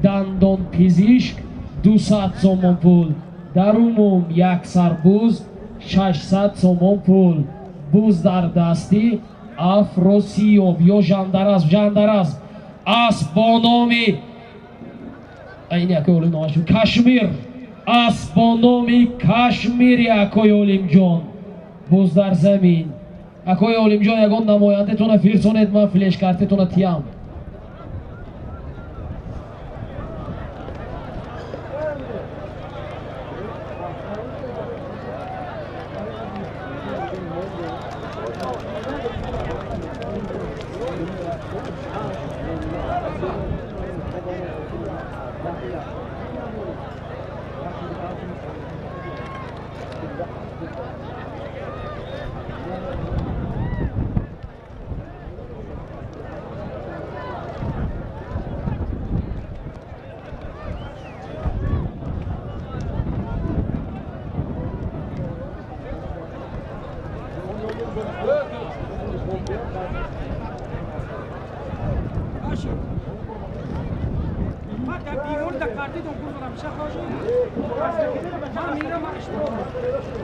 دندان پزشک 200 سومون پول در عموم یک سربوز 600 سومون پول بوز در دستی افروسیوب یا ژندراسم اسب با نام این یکی اولیم نامشون کشمیر اسب با نام کشمیر یکی اولیم جان بوز در زمین یکی اولیم جان یکان نماینده تونه فرسونید من فلش کرده تونه تیم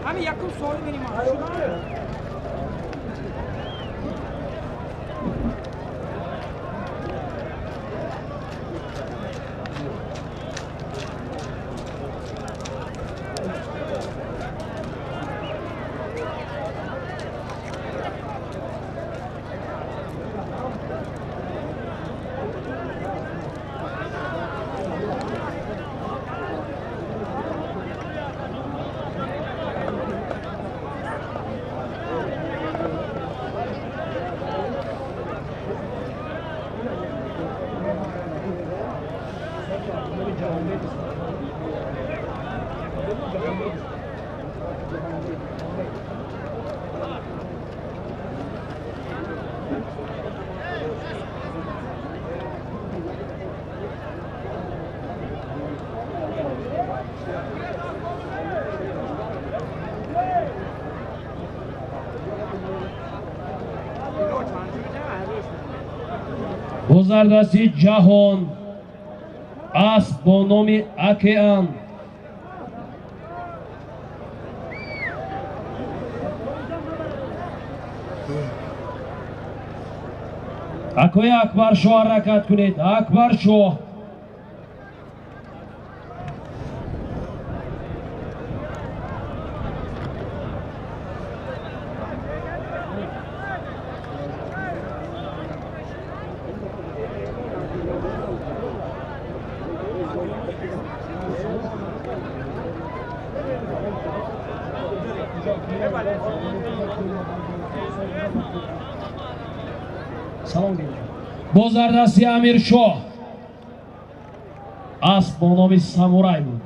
همین یکم سوال بینیم گذردستی جهان اسب با نام اکیان اکوی اکبر شاه حرکت کنید. اکبر شاه بازردستی امیر شاه اسب با نام سامورای بود.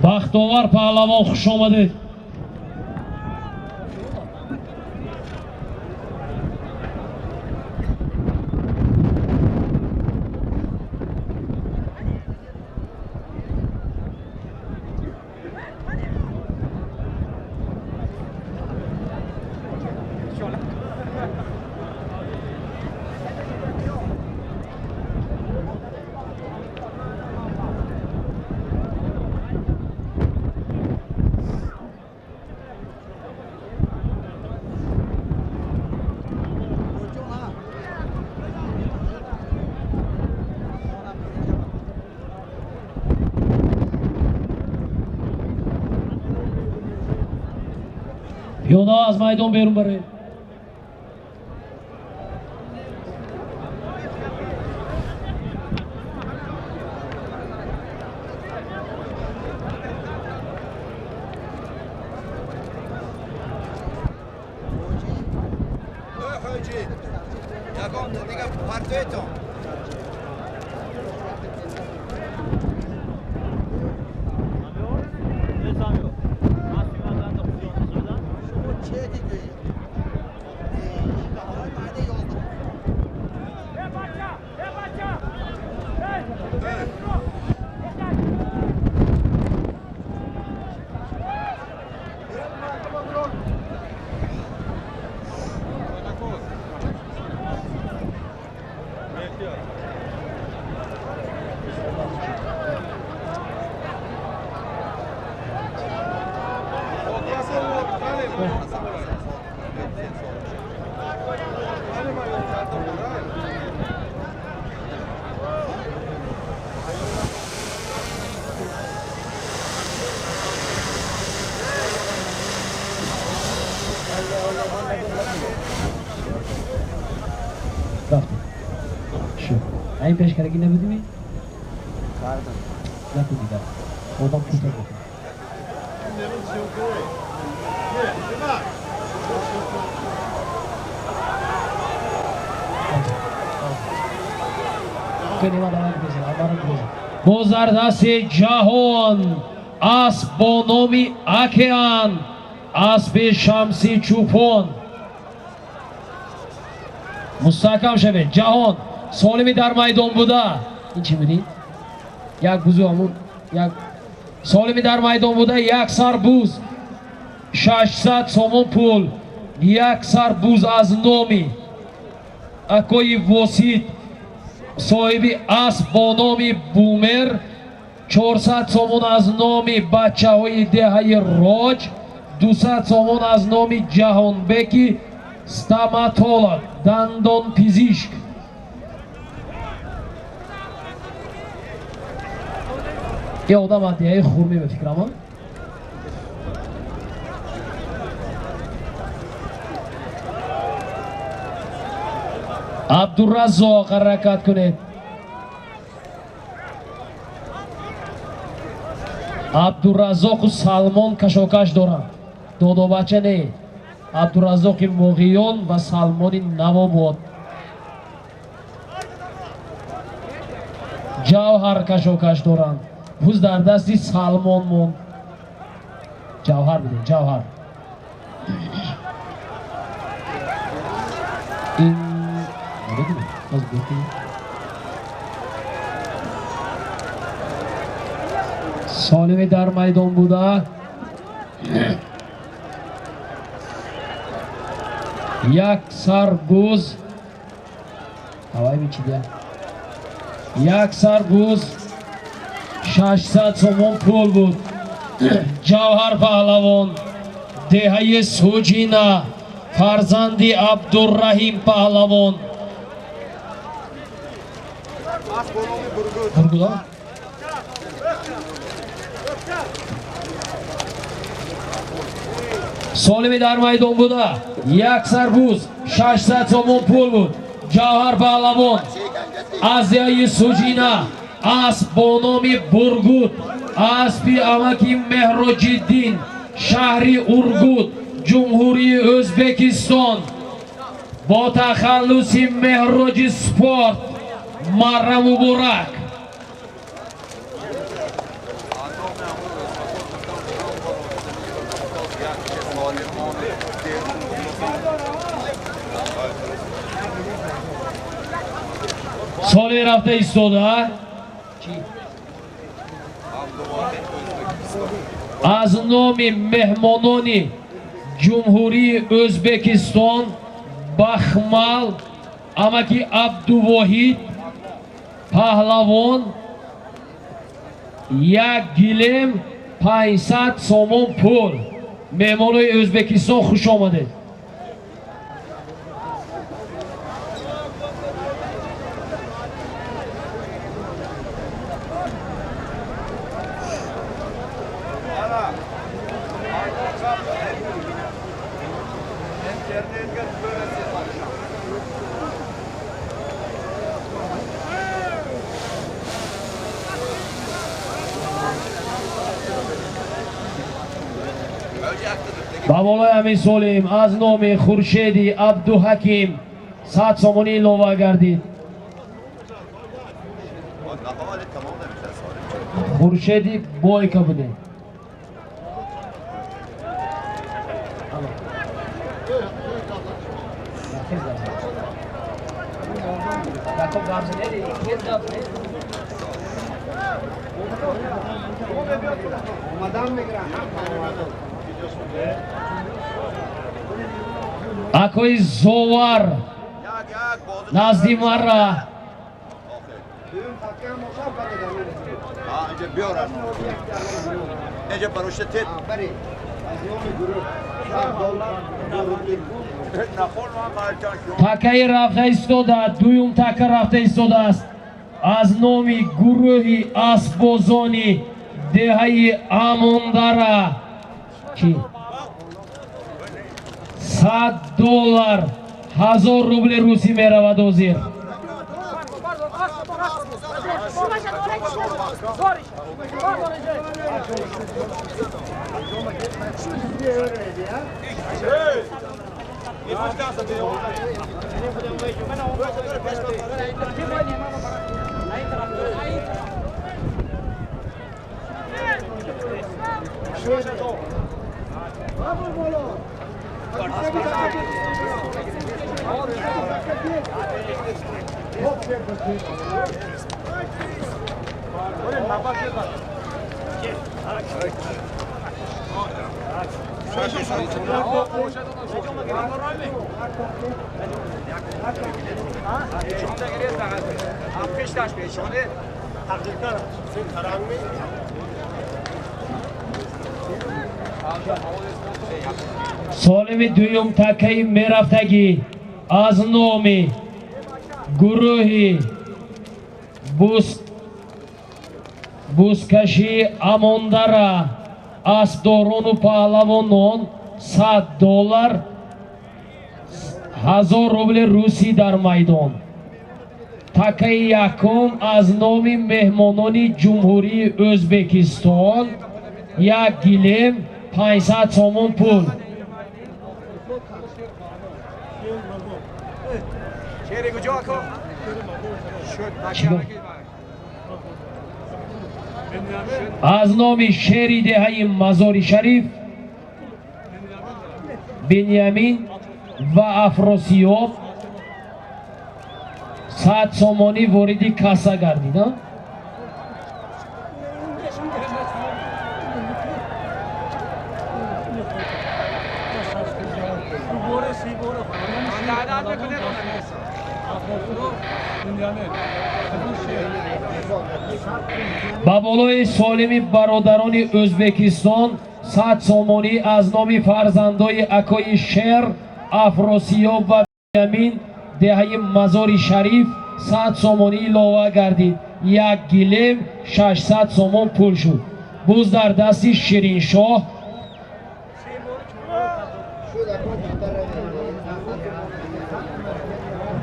بختاور پهلوان خوش آمدید. Yo'da az maydon berun bari. Şu. Aynı peşkereki ne bildi mi? Kardım. Ne kudida? Oradan kurtardı. Bozardasi Jahon Asbonomi Akean Asbi Shamsi Chupon Mustahkam şefe Jahon Solimi dar maydon buda İnçi mi değil? Yak buzu amun Yak Solimi dar maydon buda yak sar buz 600 somon pul yak sar buz az nomi Akoyi vosit صاحبی اسب با نام بومر 400 سومون از نام بچه های دهه راج 200 سومون از نام جهانبکی استاماتولوگ دندان پزشک یه آدم عدیه خورمی به فکرم ها عبدالرزاق حرکت کنید عبدالرزاق و سلمان کشاکش دارند دو بچه نه عبدالرزاق مغیان و سلمان نواباد جوهر کشاکش دارند بوز در دستی سلمان مون جوهر بده جوهر این سالمی در میدان بوده یک سربوز هوای میچیده یک سربوز 600 سومون پول بود جوهر پهلوان دهه سوجینا فرزندی عبدالرحیم پهلوان Burgula. Solimi dar maydon buda. Yak sarbuz 600 somon pul bud. Jawhar Pahlavon. Aziyayi Sujina. Asp bonomi Burgut. Aspi amaki Mehrojiddin. Shahri Urgut. Cumhuri O'zbekiston. Ba takhallusi Mehroji Sport. Marra Muborak. Soli rafta istoda. Az nomi mehmononi Cumhuri O'zbekiston Baxmal amaki Abduvohid Pahlavon یک گلم 500 سومون پول مهمانای ازبکستان خوش آمده ба болои Амин Солим аз номи Хуршеди Абдуҳаким 100 сомонӣ илова гардид. Хуршеди Бойка буде. Акои Зовар назди Марра такаи рафта истода, дуюм така рафта истодааст аз номи гурӯҳи асбозони деҳаи Амондара $100 1000 рубли русӣ меравад ҳозир. солими дуюм такаи мерафтагӣ аз номи гурӯҳи бузкашии Амондара аспдорону паҳлавонон $100 1000 рубли русӣ дар майдон. Такаи якум аз номи меҳмонони ҷумҳурии Ӯзбекистон 1 гилем 500 сомон пул. аз номи шери деҳаи Мазори Шариф Биньямин ва Афросиёб 100 сомонӣ вориди касса гардид. ба болои солими бародарони Ӯзбекистон 100 сомонӣ аз номи фарзандои акои Шер Афросиёб ва Биньямин деҳаи Мазори Шариф 100 сомонӣ илова гардид. 1 гилем 600 сомон пул шуд.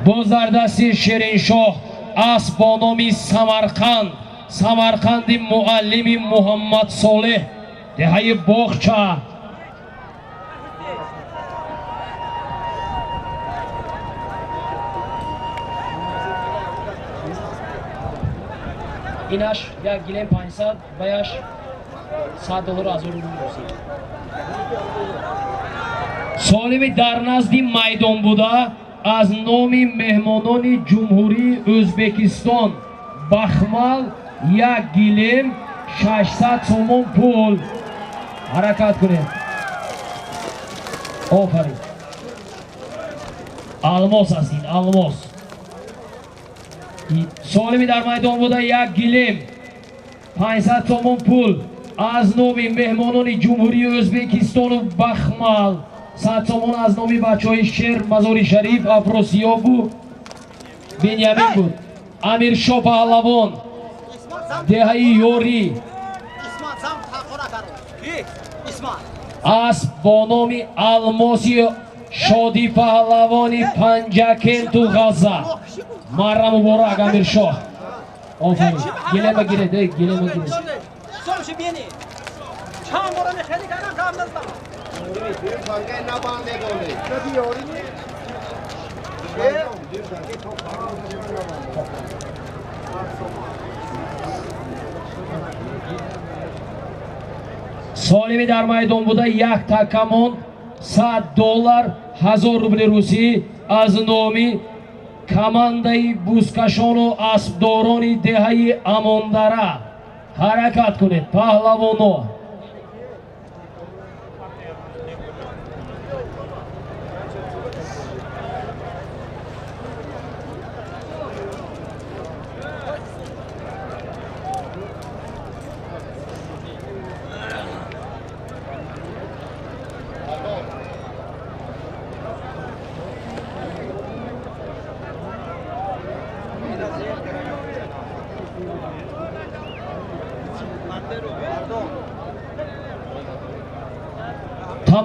буз дар дасти Шириншоҳ асп бо номи Самарқанди муаллими Муҳаммад Солеҳ деҳаи Боғча. инаш 1 гилем 500 баяш $100 1000 рубли русид. солими дар назди майдон буда аз номи меҳмонони ҷумҳурии Ӯзбекистон Бахмал 1 гилем 600 сомон пул. ҳаракат кунед. офарин. алмос ҳастед, алмос. солими дар майдон буда 1 гилем 500 сомон пул аз номи меҳмонони ҷумҳурии Ӯзбекистону Бахмал. 100 сомон аз номи бачаҳои Шер Мазори Шариф Афросиёбу Биньямин буд. Амиршоҳ Паҳлавон деҳаи Ёрӣ асп бо номи Алмоси Шодӣ Паҳлавони Панҷакенту Ғазза. марра муборак Амиршоҳ. офарин. гилема гиред, гилема гиред. солими дар майдон буда як такамон $100 1000 рубли русӣ аз номи командаи бузкашону аспдорони деҳаи Амондара ҳаракат кунед паҳлавоно.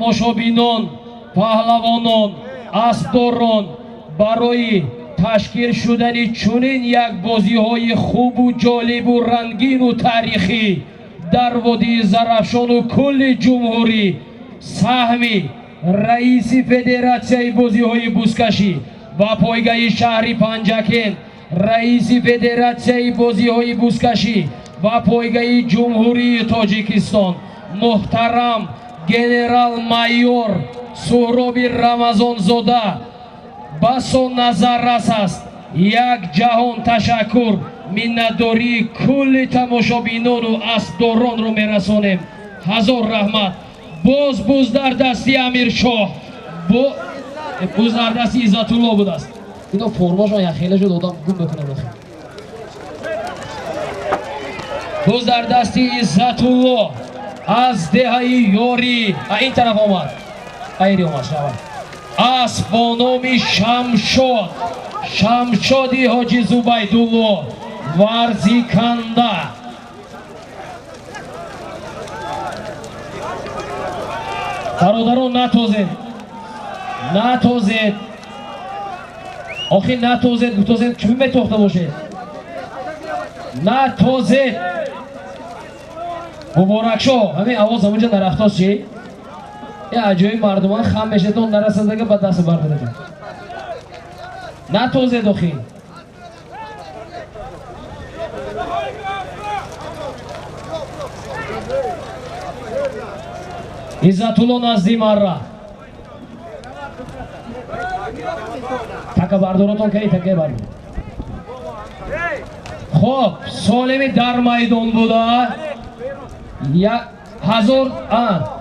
тамошобинон, паҳлавонон, аспдорон барои ташкил шудани чунин як бозиҳои хубу ҷолибу рангину таърихӣ дар водии Зарафшону кулли ҷумҳурӣ саҳми раиси федератсияи бозиҳои бузкашӣ ва пойгаи шаҳри Панҷакент, раиси федератсияи бозиҳои бузкашӣ ва пойгаи ҷумҳурии Тоҷикистон муҳтарам генерал-майор Суҳроби Рамазонзода ба сон назар рас аст. Як ҷаҳон ташаккур, миннатдории кулли тамошобинону аспдоронро мерасонем. ҳазор раҳмат. боз буздардасти Амиршоҳ, буздардасти Иззатулло будааст. ино формашон яхеле шуд одам гум мекунад. буздардасти Иззатулло аз деҳаи ёрӣ ин тараф омад. айри омад шавад. Асп бо номи Шамшод, Шамшоди ҳоҷи Зубайдулло варзиканда. бародарон натозед, натозед. охир натозед, гуфтозед чӣ метохта бошед? натозед. муборакшо ҳамин авоз ҳамунҷа нарафтост чи? я аҷои мардуман хам мешетон нарасадага ба даст бардода. натозед охир. Иззатулло назди марра. така бардоротон кани така бард. хоб солими дар майдон буда 1000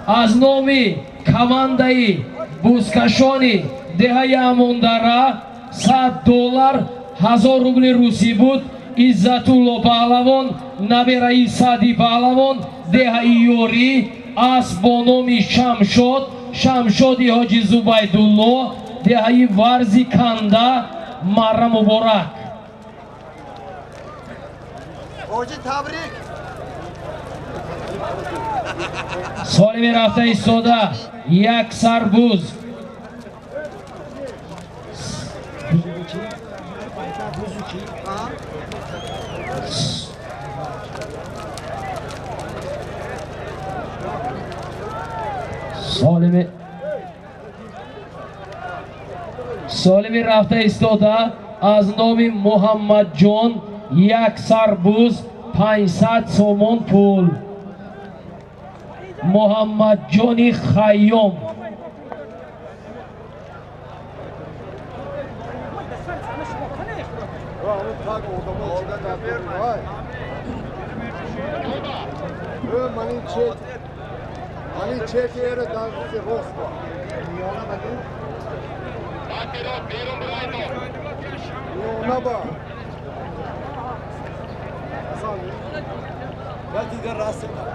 аз номи командаи бузкашони деҳаи Амондара $100 1000 рубли русӣ буд. Иззатулло паҳлавон, набераи Саъди паҳлавон, деҳаи ёрӣ, асп бо номи Шамшод, Шамшоди ҳоҷи Зубайдулло, деҳаи Варзиканда. марра муборак. ҳоҷи табрик. солими рафта истода як сарбуз солими рафта истода аз номи Муҳаммадҷон як сарбуз 500 сомон пул. Муҳаммадҷони Хайём. Я дига расм